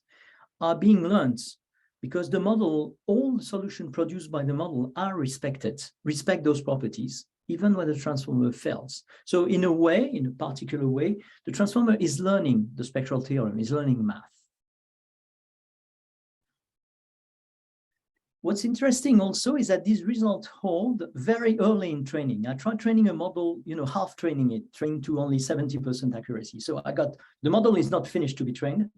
Speaker 2: are being learned because the model, all solutions produced by the model are respect those properties, even when the transformer fails. So in a way, in a particular way, the transformer is learning the spectral theorem, is learning math. What's interesting also is that these results hold very early in training. I tried training a model, half training it, trained to only 70% accuracy. So the model is not finished to be trained.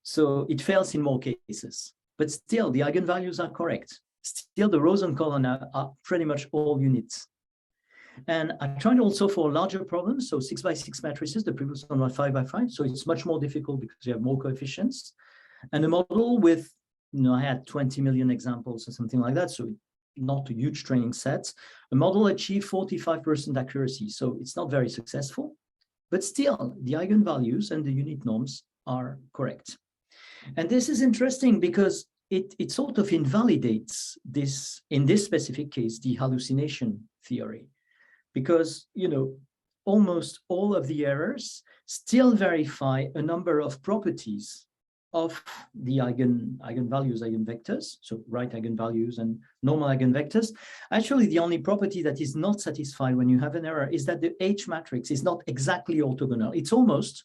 Speaker 2: So it fails in more cases, but still the eigenvalues are correct. Still the rows and columns are pretty much all units. And I tried also for larger problems. So 6x6 matrices, the previous one was 5x5. So it's much more difficult because you have more coefficients. And a model with, I had 20 million examples or something like that. So not a huge training set. A model achieved 45% accuracy. So it's not very successful, but still the eigenvalues and the unit norms are correct. And this is interesting because it sort of invalidates this, in this specific case, the hallucination theory. Because, almost all of the errors still verify a number of properties of the eigenvalues, eigenvectors, so right eigenvalues and normal eigenvectors. Actually, the only property that is not satisfied when you have an error is that the H matrix is not exactly orthogonal. It's almost,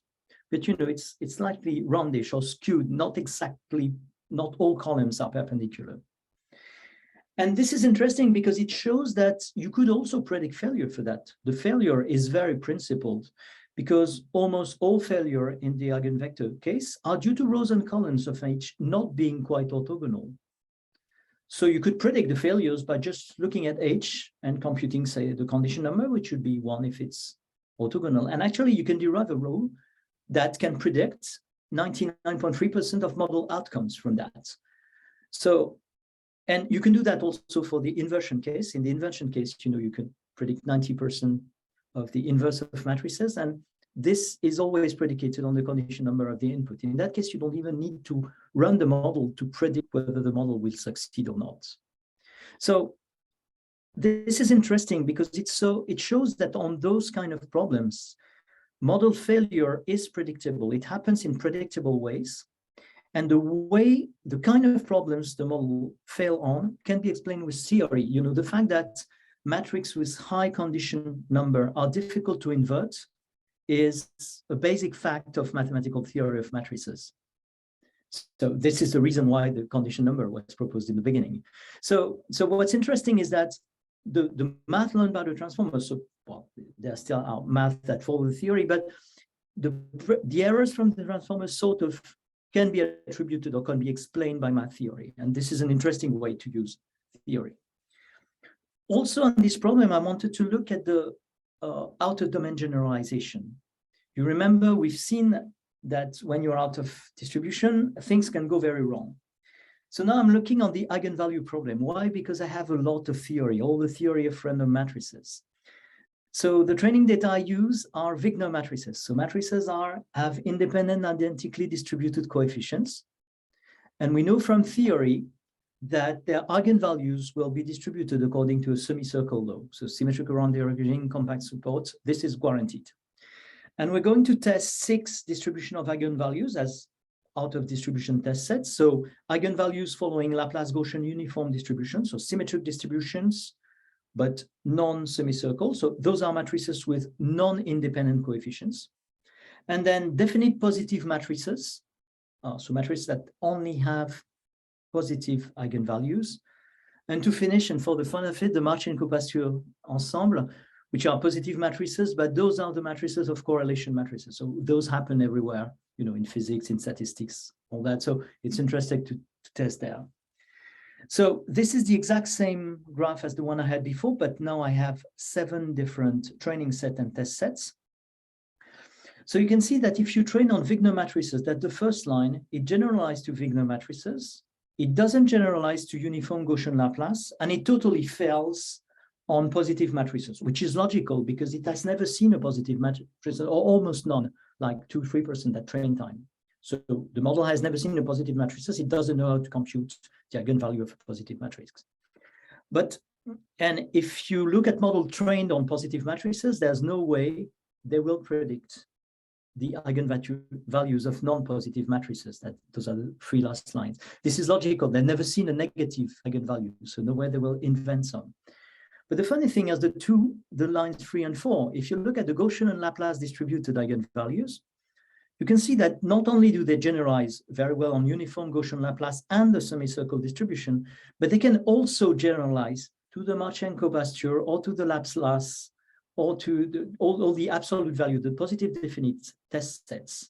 Speaker 2: but it's slightly roundish or skewed, not all columns are perpendicular. And this is interesting because it shows that you could also predict failure for that. The failure is very principled because almost all failure in the eigenvector case are due to rows and columns of H not being quite orthogonal. So you could predict the failures by just looking at H and computing, say, the condition number, which should be 1 if it's orthogonal. And actually, you can derive a rule that can predict 99.3% of model outcomes from that. So, and you can do that also for the inversion case. In the inversion case, you can predict 90% of the inverse of matrices. And this is always predicated on the condition number of the input. In that case, you don't even need to run the model to predict whether the model will succeed or not. So this is interesting because it shows that on those kind of problems, model failure is predictable. It happens in predictable ways. And the kind of problems the model fail on can be explained with theory. The fact that matrices with high condition number are difficult to invert is a basic fact of mathematical theory of matrices. So this is the reason why the condition number was proposed in the beginning. So what's interesting is that the math learned by the transformers, there still are math that follow the theory, but the errors from the transformers sort of can be attributed or can be explained by math theory. And this is an interesting way to use theory. Also on this problem, I wanted to look at the outer domain generalization. You remember we've seen that when you're out of distribution, things can go very wrong. So now I'm looking on the eigenvalue problem. Why? Because I have a lot of theory, all the theory of random matrices. So the training data I use are Wigner matrices. So matrices have independent, identically distributed coefficients. And we know from theory that their eigenvalues will be distributed according to a semicircle law. So symmetric around the origin, compact support, this is guaranteed. And we're going to test 6 distribution of eigenvalues as out of distribution test sets. So eigenvalues following Laplace Gaussian uniform distribution, so symmetric distributions, but non-semicircle. So those are matrices with non-independent coefficients. And then definite positive matrices, so matrices that only have positive eigenvalues. And to finish, and for the fun of it, the Marchenko-Pastur ensemble, which are positive matrices, but those are the matrices of correlation matrices. So those happen everywhere, in physics, in statistics, all that. So it's interesting to test there. So this is the exact same graph as the one I had before, but now I have 7 different training sets and test sets. So you can see that if you train on Wigner matrices, that the first line, it generalized to Wigner matrices. It doesn't generalize to uniform Gaussian Laplace, and it totally fails on positive matrices, which is logical because it has never seen a positive matrix, or almost none, like 2-3% at train time. So the model has never seen a positive matrices. It doesn't know how to compute the eigenvalue of a positive matrix. And if you look at model trained on positive matrices, there's no way they will predict the eigenvalues of non-positive matrices. Those are the 3 last lines. This is logical. They've never seen a negative eigenvalue, so no way they will invent some. But the funny thing is the lines 3 and 4, if you look at the Gaussian and Laplace distributed eigenvalues, you can see that not only do they generalize very well on uniform Gaussian Laplace and the semicircle distribution, but they can also generalize to the Marchenko-Bastur or to the Laplace or to all the absolute value, the positive definite test sets.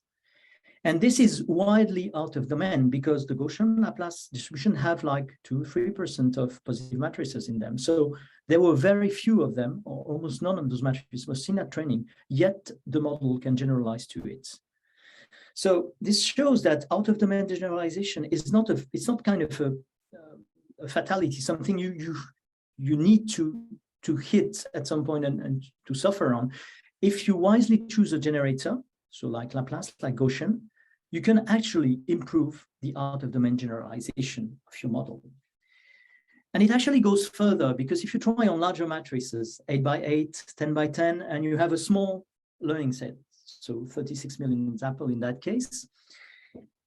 Speaker 2: And this is widely out of domain because the Gaussian Laplace distribution have like 2-3% of positive matrices in them. So there were very few of them, or almost none of those matrices was seen at training, yet the model can generalize to it. So this shows that out of domain generalization is not it's not kind of a fatality, something you need to hit at some point and to suffer on. If you wisely choose a generator, so like Laplace, like Gaussian, you can actually improve the out-of-domain generalization of your model. And it actually goes further because if you try on larger matrices, 8x8, 10x10, and you have a small learning set, so 36 million example in that case,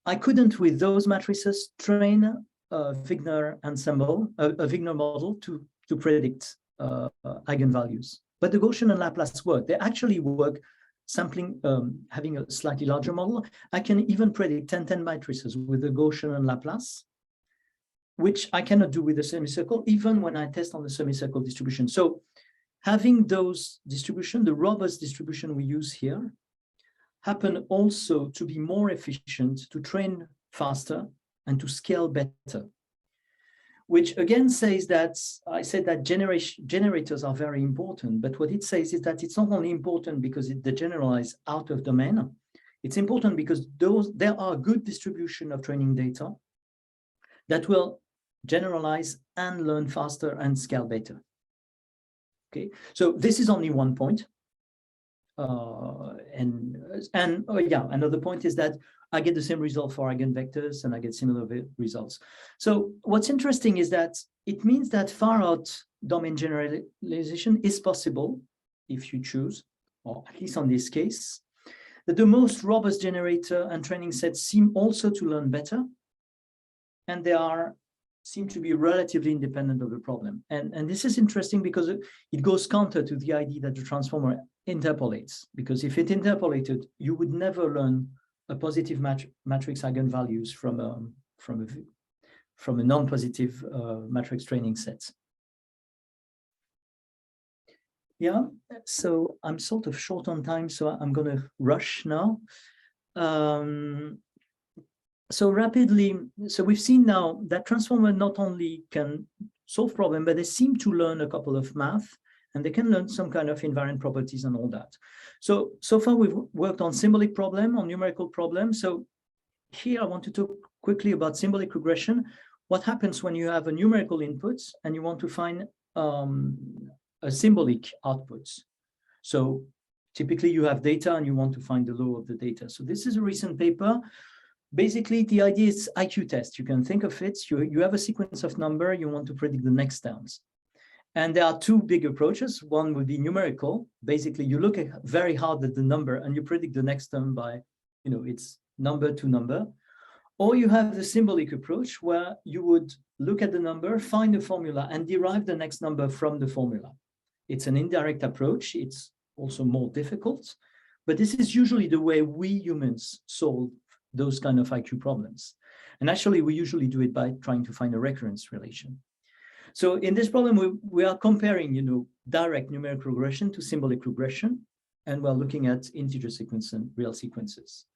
Speaker 2: I couldn't with those matrices train a Wigner ensemble, a Wigner model to predict eigenvalues. But the Gaussian and Laplace work. They actually work sampling, having a slightly larger model. I can even predict 10-10 matrices with the Gaussian and Laplace, which I cannot do with the semicircle, even when I test on the semicircle distribution. So having those distribution, the robust distribution we use here, happen also to be more efficient, to train faster, and to scale better. Which again says that, I said that generators are very important, but what it says is that it's not only important because they generalize out of domain, it's important because there are good distribution of training data that will generalize and learn faster and scale better. Okay, so this is only one point. Another point is that I get the same result for eigenvectors and I get similar results. So what's interesting is that it means that far out domain generalization is possible if you choose, or at least on this case, that the most robust generator and training sets seem also to learn better, and they seem to be relatively independent of the problem. And this is interesting because it goes counter to the idea that the transformer interpolates, because if it interpolated, you would never learn a positive matrix eigenvalues from a non-positive matrix training set. Yeah, so I'm sort of short on time, so I'm going to rush now. So rapidly, so we've seen now that transformer not only can solve problem, but they seem to learn a couple of math, and they can learn some kind of invariant properties and all that. So far we've worked on symbolic problem, on numerical problem. So here I want to talk quickly about symbolic regression. What happens when you have a numerical input and you want to find a symbolic output? So typically you have data and you want to find the law of the data. So this is a recent paper. Basically, the idea is IQ test. You can think of it. You have a sequence of number. You want to predict the next terms. And there are two big approaches. One would be numerical. Basically, you look very hard at the number and you predict the next term by, it's number to number. Or you have the symbolic approach where you would look at the number, find a formula, and derive the next number from the formula. It's an indirect approach. It's also more difficult. But this is usually the way we humans solve those kind of IQ problems. And actually, we usually do it by trying to find a recurrence relation. So in this problem, we are comparing, direct numeric regression to symbolic regression, and we're looking at integer sequence and real sequences.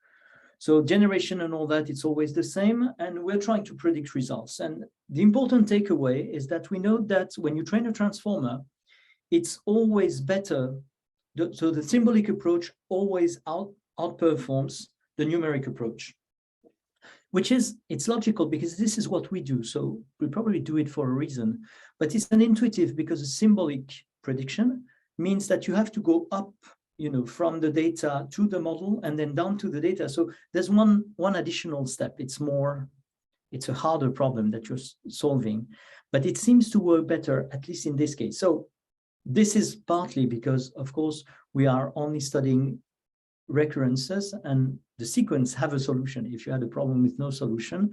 Speaker 2: So generation and all that, it's always the same, and we're trying to predict results. And the important takeaway is that we know that when you train a transformer, it's always better. So the symbolic approach always outperforms the numeric approach. it's logical because this is what we do. So we probably do it for a reason, but it's an intuitive because a symbolic prediction means that you have to go up, from the data to the model and then down to the data. So there's one additional step. It's a harder problem that you're solving, but it seems to work better, at least in this case. So this is partly because, of course, we are only studying recurrences and the sequence have a solution. If you had a problem with no solution,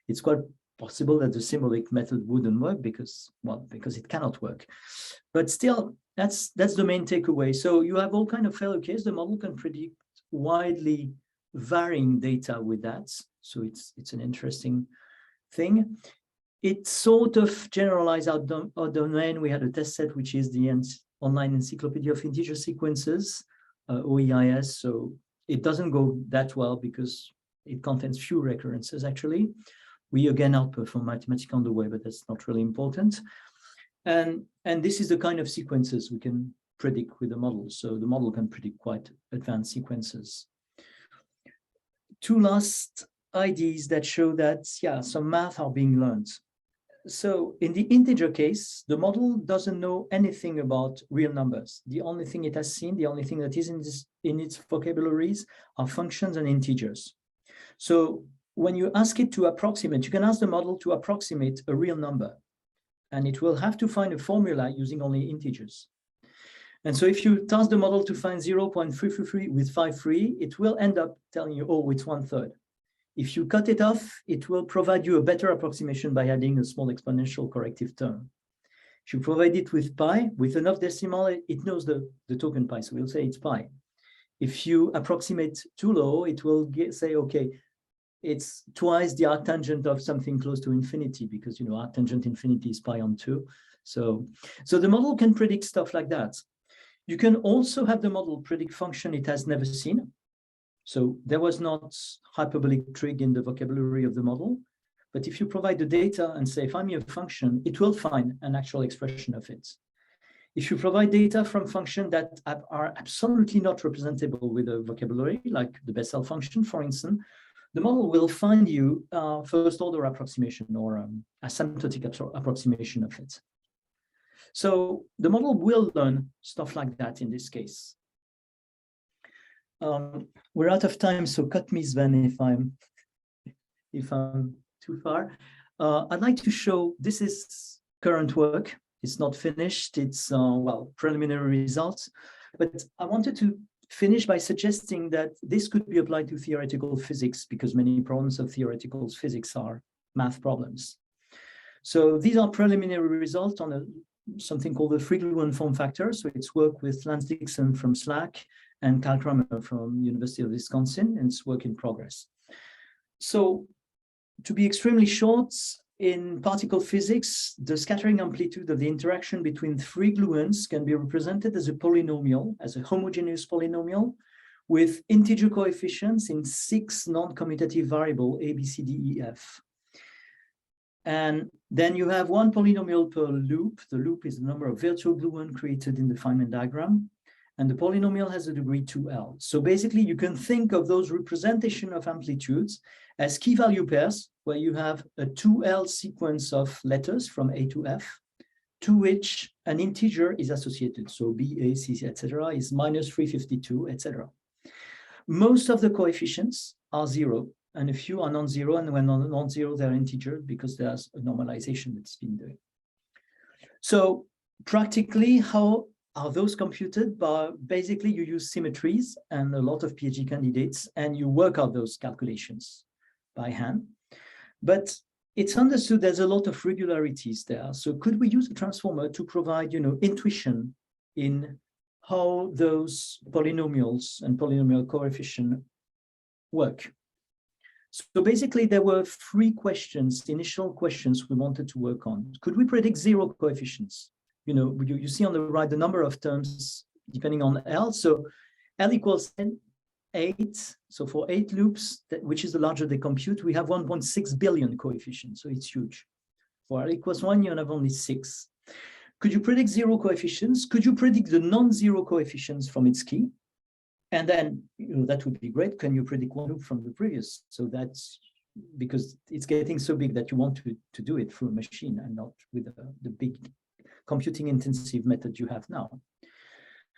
Speaker 2: it's quite possible that the symbolic method wouldn't work because it cannot work. But still, that's the main takeaway. So you have all kind of failure case. The model can predict widely varying data with that. So it's an interesting thing. It sort of generalized our domain. We had a test set, which is the Online Encyclopedia of Integer Sequences, OEIS. So it doesn't go that well because it contains few recurrences, actually. We again outperform Mathematica on the way, but that's not really important. And this is the kind of sequences we can predict with the model. So the model can predict quite advanced sequences. Two last ideas that show that, some math are being learned. So in the integer case, the model doesn't know anything about real numbers. The only thing it has seen, the only thing that is in its vocabularies are functions and integers. So when you ask it to approximate, you can ask the model to approximate a real number, and it will have to find a formula using only integers. And so if you task the model to find 0.333 with 53, it will end up telling you, oh, it's 1/3. If you cut it off, it will provide you a better approximation by adding a small exponential corrective term. If you provide it with pi, with enough decimal, it knows the token pi, so we'll say it's pi. If you approximate too low, it will say, okay, it's twice the arctangent of something close to infinity, because arctangent infinity is pi on 2. So the model can predict stuff like that. You can also have the model predict function it has never seen. So there was not hyperbolic trig in the vocabulary of the model, but if you provide the data and say, find me a function, it will find an actual expression of it. If you provide data from functions that are absolutely not representable with a vocabulary, like the Bessel function, for instance, the model will find you first order approximation or asymptotic approximation of it. So the model will learn stuff like that in this case. We're out of time, so cut me, Sven, if I'm too far. I'd like to show, this is current work. It's not finished. It's, preliminary results. But I wanted to finish by suggesting that this could be applied to theoretical physics because many problems of theoretical physics are math problems. So these are preliminary results on something called the free-Gluon form factor. So it's work with Lance Dixon from SLAC and Carl Kramer from University of Wisconsin, and it's work in progress. So to be extremely short, in particle physics, the scattering amplitude of the interaction between three gluons can be represented as a polynomial, as a homogeneous polynomial, with integer coefficients in 6 non-commutative variables, A, B, C, D, E, F. And then you have one polynomial per loop. The loop is the number of virtual gluons created in the Feynman diagram. And the polynomial has a degree 2L. So basically, you can think of those representation of amplitudes as key value pairs, where you have a 2L sequence of letters from A to F, to which an integer is associated. So B, A, C, etc. is minus 352, etc. Most of the coefficients are 0, and a few are non-zero, and when non-zero, they're integer because there's a normalization that's been done. So practically, how are those computed? But basically, you use symmetries and a lot of PhD candidates, and you work out those calculations by hand. But it's understood there's a lot of regularities there. So could we use a transformer to provide, intuition in how those polynomials and polynomial coefficient work? So basically, there were 3 questions, initial questions we wanted to work on. Could we predict 0 coefficients? You see on the right the number of terms depending on L. So L equals 8. So for 8 loops, which is the larger they compute, we have 1.6 billion coefficients. So it's huge. For L equals 1, you have only 6. Could you predict 0 coefficients? Could you predict the non-zero coefficients from its key? And then, that would be great. Can you predict one loop from the previous? So that's because it's getting so big that you want to do it through a machine and not with the big computing intensive method you have now.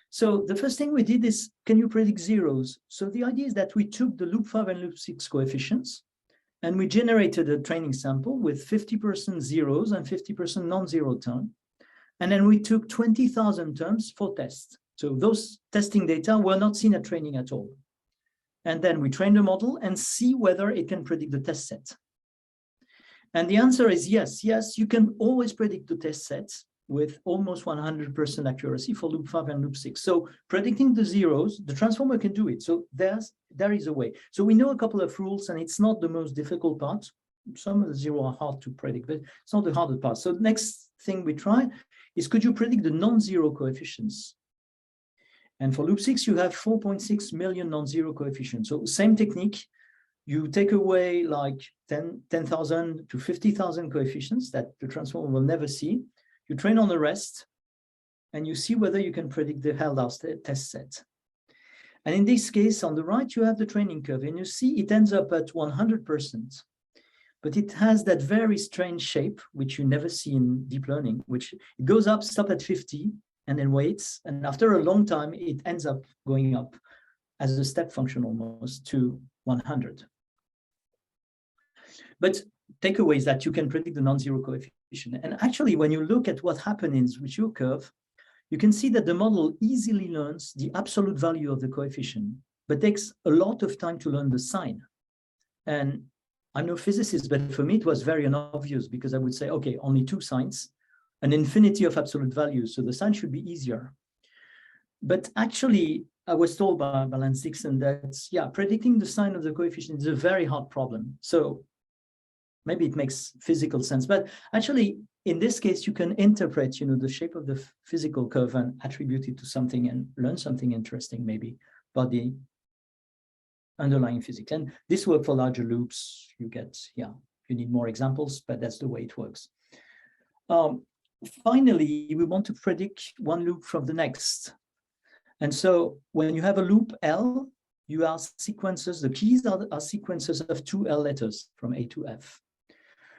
Speaker 2: So the first thing we did is, can you predict zeros? So the idea is that we took the loop 5 and loop 6 coefficients, and we generated a training sample with 50% zeros and 50% non-zero term. And then we took 20,000 terms for tests. So those testing data were not seen at training at all. And then we train the model and see whether it can predict the test set. And the answer is yes, you can always predict the test sets with almost 100% accuracy for loop 5 and loop 6. So predicting the zeros, the transformer can do it. So there is a way. So we know a couple of rules, and it's not the most difficult part. Some of the zeros are hard to predict, but it's not the hardest part. So the next thing we try is, could you predict the non-zero coefficients? And for loop 6, you have 4.6 million non-zero coefficients. So same technique, you take away like 10,000 to 50,000 coefficients that the transformer will never see. You train on the rest, and you see whether you can predict the held out test set. And in this case, on the right, you have the training curve, and you see it ends up at 100%. But it has that very strange shape, which you never see in deep learning, which it goes up, stop at 50, and then waits. And after a long time, it ends up going up as a step function almost to 100. But takeaway is that you can predict the non-zero coefficient. And actually, when you look at what happens with your curve, you can see that the model easily learns the absolute value of the coefficient, but takes a lot of time to learn the sign. And I'm no physicist, but for me, it was very obvious, because I would say, okay, only 2 signs, an infinity of absolute values, so the sign should be easier. But actually, I was told by Lance Dixon that, yeah, predicting the sign of the coefficient is a very hard problem. So maybe it makes physical sense, but actually, in this case, you can interpret, the shape of the physical curve and attribute it to something and learn something interesting, maybe, about the underlying physics. And this works for larger loops. You get, you need more examples, but that's the way it works. Finally, we want to predict one loop from the next. And so when you have a loop L, you have sequences, the keys are sequences of 2 L letters from A to F.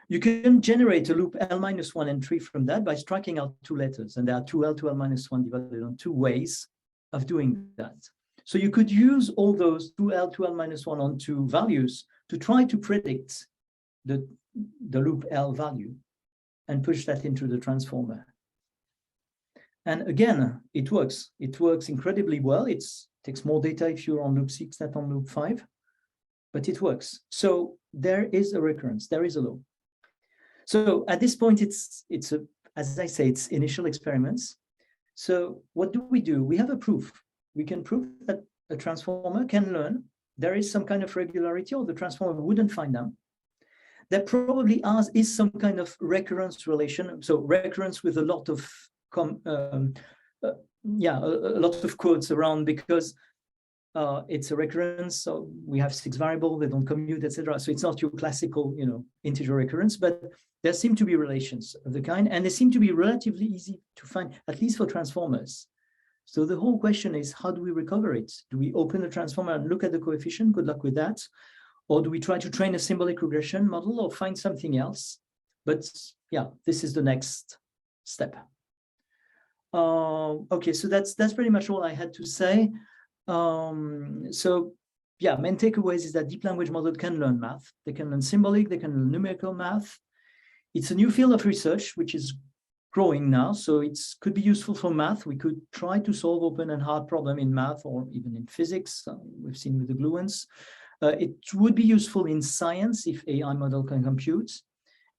Speaker 2: You can generate a loop L-1 and 3 from that by striking out 2 letters. And there are 2L to L-1 divided on 2 ways of doing that. So you could use all those 2L to L-1 on 2 values to try to predict the loop L value and push that into the transformer. And again, it works. It works incredibly well. It takes more data if you're on loop 6 than on loop 5, but it works. So there is a recurrence, there is a law. So at this point, it's as I say, it's initial experiments. So what do? We have a proof. We can prove that a transformer can learn. There is some kind of regularity, or the transformer wouldn't find them. There probably is some kind of recurrence relation. So recurrence with a lot of a lot of quotes around, because it's a recurrence. So we have 6 variables, they don't commute, etc. So it's not your classical, integer recurrence, but there seem to be relations of the kind, and they seem to be relatively easy to find, at least for transformers. So the whole question is, how do we recover it? Do we open the transformer and look at the coefficient? Good luck with that. Or do we try to train a symbolic regression model or find something else? But yeah, this is the next step. Okay, so that's pretty much all I had to say. So yeah, main takeaways is that deep language model can learn math. They can learn symbolic, they can learn numerical math. It's a new field of research, which is growing now. So it could be useful for math. We could try to solve open and hard problem in math, or even in physics. We've seen with the gluons. It would be useful in science if AI model can compute.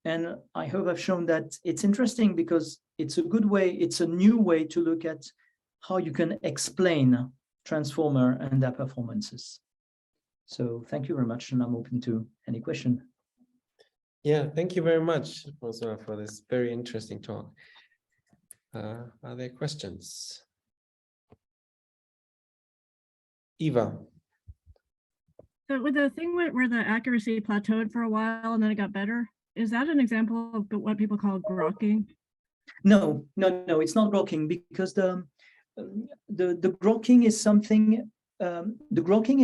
Speaker 2: And I hope I've shown that it's interesting, because it's a good way, it's a new way to look at how you can explain transformer and their performances. So thank you very much, and I'm open to any question.
Speaker 1: Yeah, thank you very much, François, for this very interesting talk. Are there questions? Eva.
Speaker 5: So with the thing where the accuracy plateaued for a while and then it got better, is that an example of what people call grokking?
Speaker 2: No, it's not grokking, because the grokking is something the grokking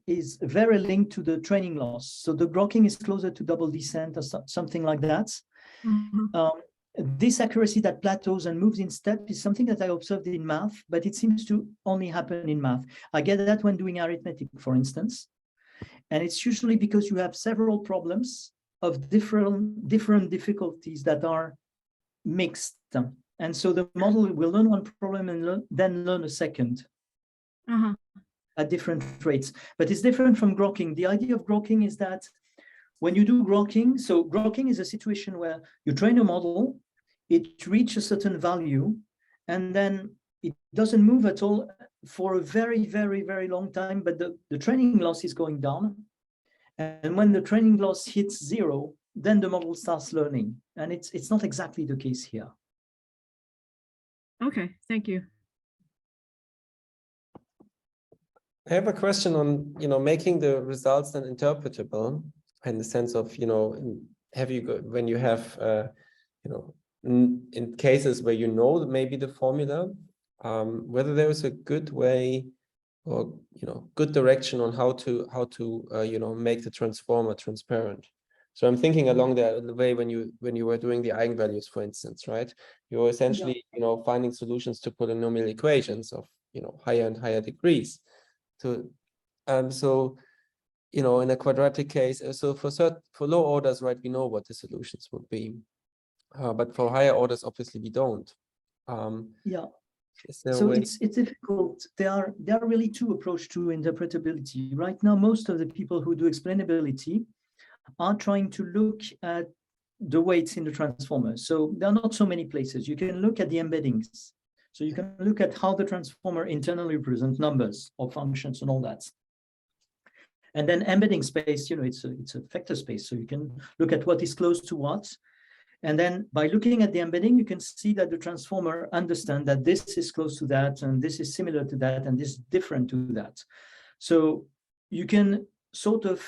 Speaker 2: is very linked to the training loss. So the grokking is closer to double descent or something like that.
Speaker 5: Mhm.
Speaker 2: This accuracy that plateaus and moves in step is something that I observed in math, but it seems to only happen in math. I get that when doing arithmetic, for instance. And it's usually because you have several problems of different difficulties that are mixed. And so the model will learn one problem and then learn a second at different rates. But it's different from grokking. The idea of grokking is that when you do grokking, so grokking is a situation where you train a model, it reaches a certain value, and then it doesn't move at all for a very, very, very long time, but the training loss is going down. And when the training loss hits zero, then the model starts learning. And it's not exactly the case here.
Speaker 5: Okay, thank you.
Speaker 1: I have a question on, making the results then interpretable in the sense of, when you have, in cases where maybe the formula, whether there is a good way or, good direction on how to make the transformer transparent. So I'm thinking along the way when you were doing the eigenvalues, for instance, right? You're essentially, finding solutions to polynomial equations of, higher and higher degrees. So in a quadratic case, so for low orders, right, we know what the solutions would be, but for higher orders, obviously we don't.
Speaker 2: So it's difficult. There are really two approaches to interpretability. Right now, most of the people who do explainability are trying to look at the weights in the transformer. So there are not so many places. You can look at the embeddings. So you can look at how the transformer internally represents numbers or functions and all that. And then embedding space, it's a vector space. So you can look at what is close to what. And then by looking at the embedding, you can see that the transformer understands that this is close to that, and this is similar to that, and this is different to that. So you can sort of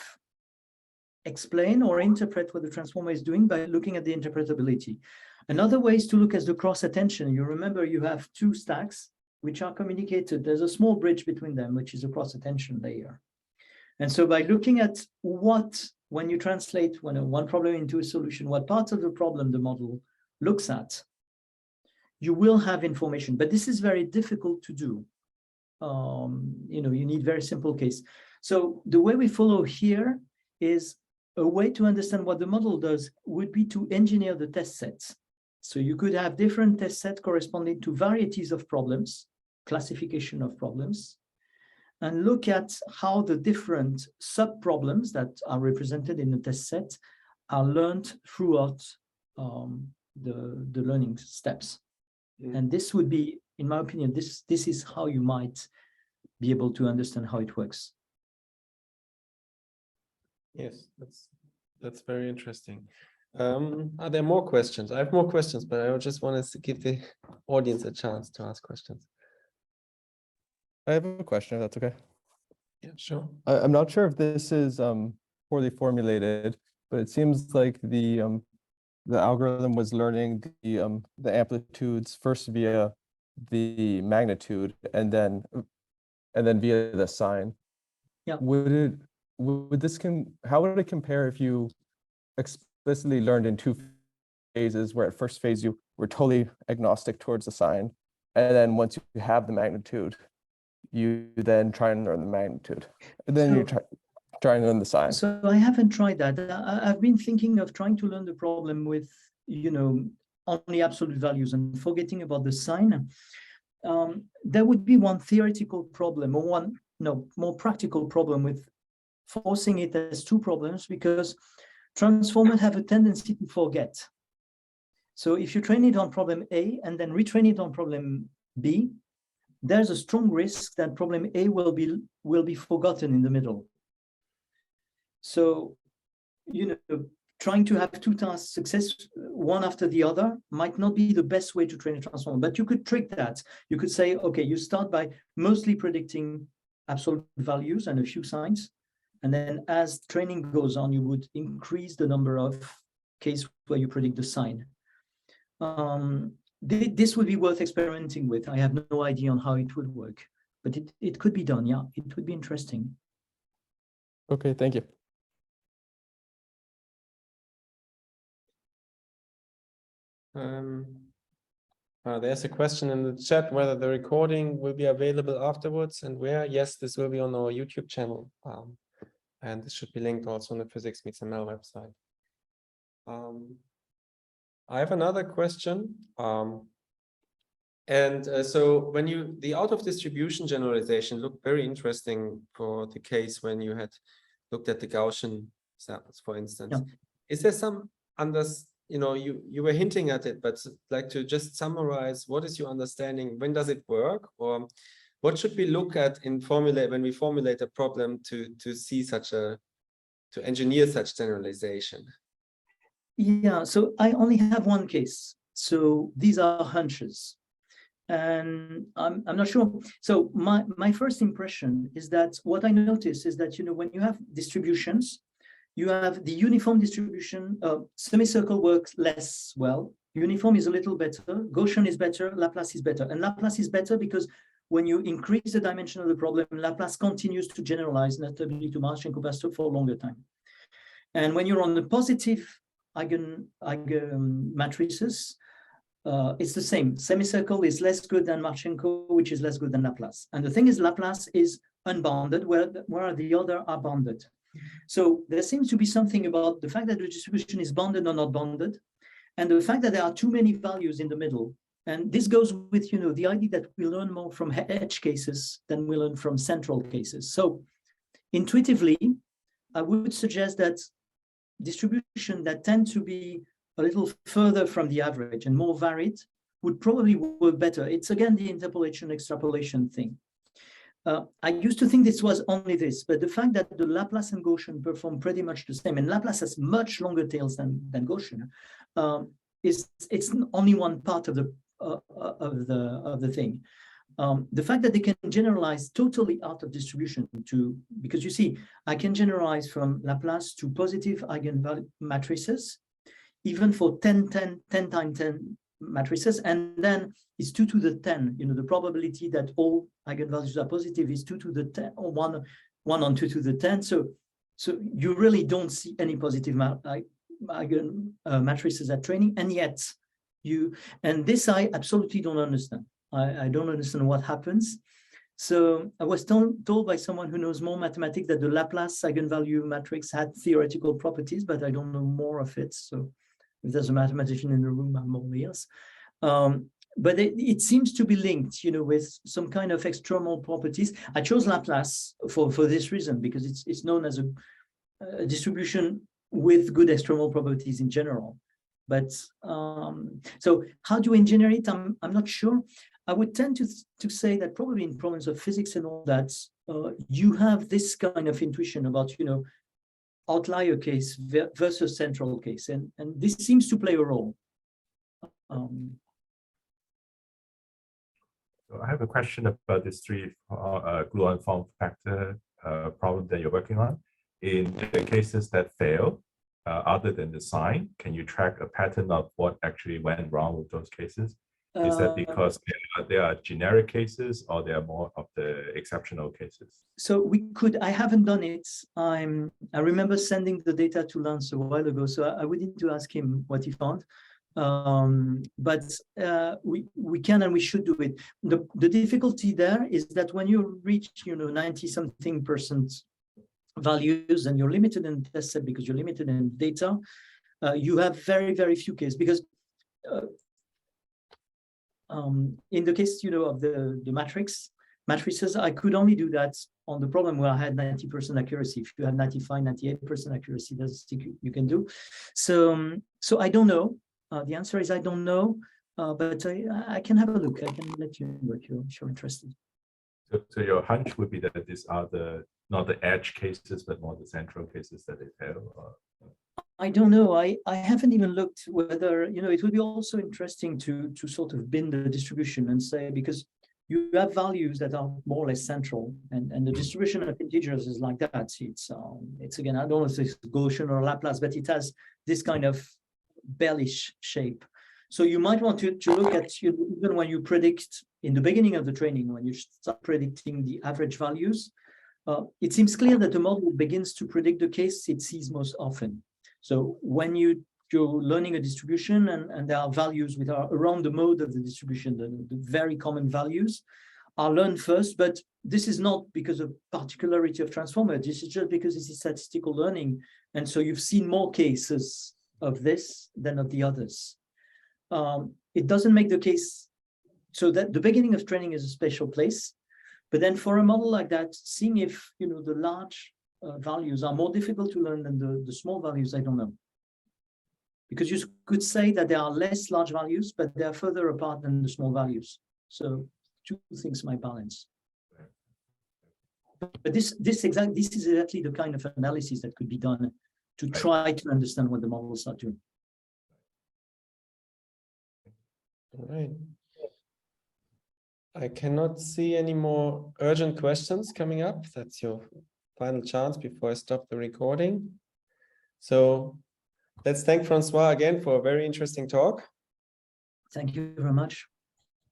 Speaker 2: explain or interpret what the transformer is doing by looking at the interpretability. Another way is to look at the cross-attention. You remember you have two stacks which are communicated. There's a small bridge between them, which is a cross-attention layer. And so by looking at when you translate one problem into a solution, what parts of the problem the model looks at, you will have information. But this is very difficult to do. You need very simple case. So the way we follow here is a way to understand what the model does would be to engineer the test sets. So you could have different test sets corresponding to varieties of problems, classification of problems, and look at how the different sub-problems that are represented in the test set are learned throughout the learning steps. And this would be, in my opinion, this is how you might be able to understand how it works.
Speaker 1: Yes, that's very interesting. Are there more questions? I have more questions, but I just want to give the audience a chance to ask questions.
Speaker 6: I have a question, if that's okay.
Speaker 1: Yeah, sure.
Speaker 6: I'm not sure if this is poorly formulated, but it seems like the algorithm was learning the amplitudes first via the magnitude and then via the sign.
Speaker 2: Yeah.
Speaker 6: How would it compare if you explicitly learned in two phases, where at first phase you were totally agnostic towards the sign, and then once you have the magnitude, you then try and learn the magnitude, and then you try and learn the sign?
Speaker 2: So I haven't tried that. I've been thinking of trying to learn the problem with, only absolute values and forgetting about the sign. There would be one theoretical problem or more practical problem with forcing it as two problems, because transformers have a tendency to forget. So if you train it on problem A and then retrain it on problem B, there's a strong risk that problem A will be forgotten in the middle. So, trying to have two tasks success one after the other might not be the best way to train a transformer, but you could trick that. You could say, okay, you start by mostly predicting absolute values and a few signs. And then as training goes on, you would increase the number of cases where you predict the sign. This would be worth experimenting with. I have no idea on how it would work, but it could be done. Yeah, it would be interesting.
Speaker 6: Okay, thank you.
Speaker 1: There's a question in the chat whether the recording will be available afterwards and where. Yes, this will be on our YouTube channel. And this should be linked also on the Physics Meets ML website. I have another question. So when the out of distribution generalization looked very interesting for the case when you had looked at the Gaussian samples, for instance.
Speaker 2: Yeah.
Speaker 1: Is there some you were hinting at it, but like to just summarize, what is your understanding? When does it work, or what should we look at in when we formulate a problem to see to engineer such generalization?
Speaker 2: Yeah, so I only have one case. So these are hunches. And I'm not sure. So my first impression is that what I notice is that, when you have distributions, you have the uniform distribution. Semicircle works less well. Uniform is a little better. Gaussian is better. Laplace is better. And Laplace is better because when you increase the dimension of the problem, Laplace continues to generalize, notably to Marchenko Pastor for a longer time. And when you're on the positive eigen matrices, it's the same. Semicircle is less good than Marchenko, which is less good than Laplace. And the thing is, Laplace is unbounded, where the other are bounded. So there seems to be something about the fact that the distribution is bounded or not bounded, and the fact that there are too many values in the middle. And this goes with, the idea that we learn more from edge cases than we learn from central cases. So intuitively, I would suggest that distribution that tend to be a little further from the average and more varied would probably work better. It's again the interpolation extrapolation thing. I used to think this was only this, but the fact that the Laplace and Gaussian perform pretty much the same, and Laplace has much longer tails than Gaussian, it's only one part of the thing. The fact that they can generalize totally out of distribution because you see, I can generalize from Laplace to positive eigenvalue matrices, even for 10 times 10 matrices, and then it's 2 to the 10. The probability that all eigenvalues are positive is 2 to the 10, or 1 on 2 to the 10. So you really don't see any positive matrices at training, and yet this I absolutely don't understand. I don't understand what happens. So I was told by someone who knows more mathematics that the Laplace eigenvalue matrix had theoretical properties, but I don't know more of it. So if there's a mathematician in the room, I'm all ears. But it seems to be linked, with some kind of external properties. I chose Laplace for this reason, because it's known as a distribution with good external properties in general. But so how do you engineer it? I'm not sure. I would tend to say that probably in problems of physics and all that, you have this kind of intuition about, outlier case versus central case. And this seems to play a role.
Speaker 4: So I have a question about this gluon form factor problem that you're working on. In the cases that fail, other than the sign, can you track a pattern of what actually went wrong with those cases? Is that because they are generic cases, or they are more of the exceptional cases?
Speaker 2: So we could. I haven't done it. I remember sending the data to Lance a while ago, so I would need to ask him what he found. But we can and we should do it. The difficulty there is that when you reach 90-something% values, and you're limited in the test set because you're limited in data, you have very, very few cases. Because in the case of the matrices, I could only do that on the problem where I had 90% accuracy. If you have 95, 98% accuracy, that's you can do. So I don't know. The answer is I don't know, but I can have a look. I can let you know if you're interested.
Speaker 4: So your hunch would be that these are not the edge cases, but more the central cases that they fail? Or...
Speaker 2: I don't know. I haven't even looked whether, it would be also interesting to sort of bin the distribution and say, because you have values that are more or less central, and the distribution of integers is like that. It's again, I don't know if it's Gaussian or Laplace, but it has this kind of bellish shape. So you might want to look at, even when you predict in the beginning of the training, when you start predicting the average values, it seems clear that the model begins to predict the case it sees most often. So when you're learning a distribution and there are values which are around the mode of the distribution, the very common values are learned first, but this is not because of particularity of transformer, this is just because it's statistical learning. And so you've seen more cases of this than of the others. It doesn't make the case, so that the beginning of training is a special place, but then for a model like that, seeing if the large values are more difficult to learn than the small values, I don't know. Because you could say that there are less large values, but they are further apart than the small values. So two things might balance. But this is exactly the kind of analysis that could be done to try to understand what the models are doing.
Speaker 1: All right. I cannot see any more urgent questions coming up. That's your final chance before I stop the recording. So let's thank François again for a very interesting talk.
Speaker 2: Thank you very much.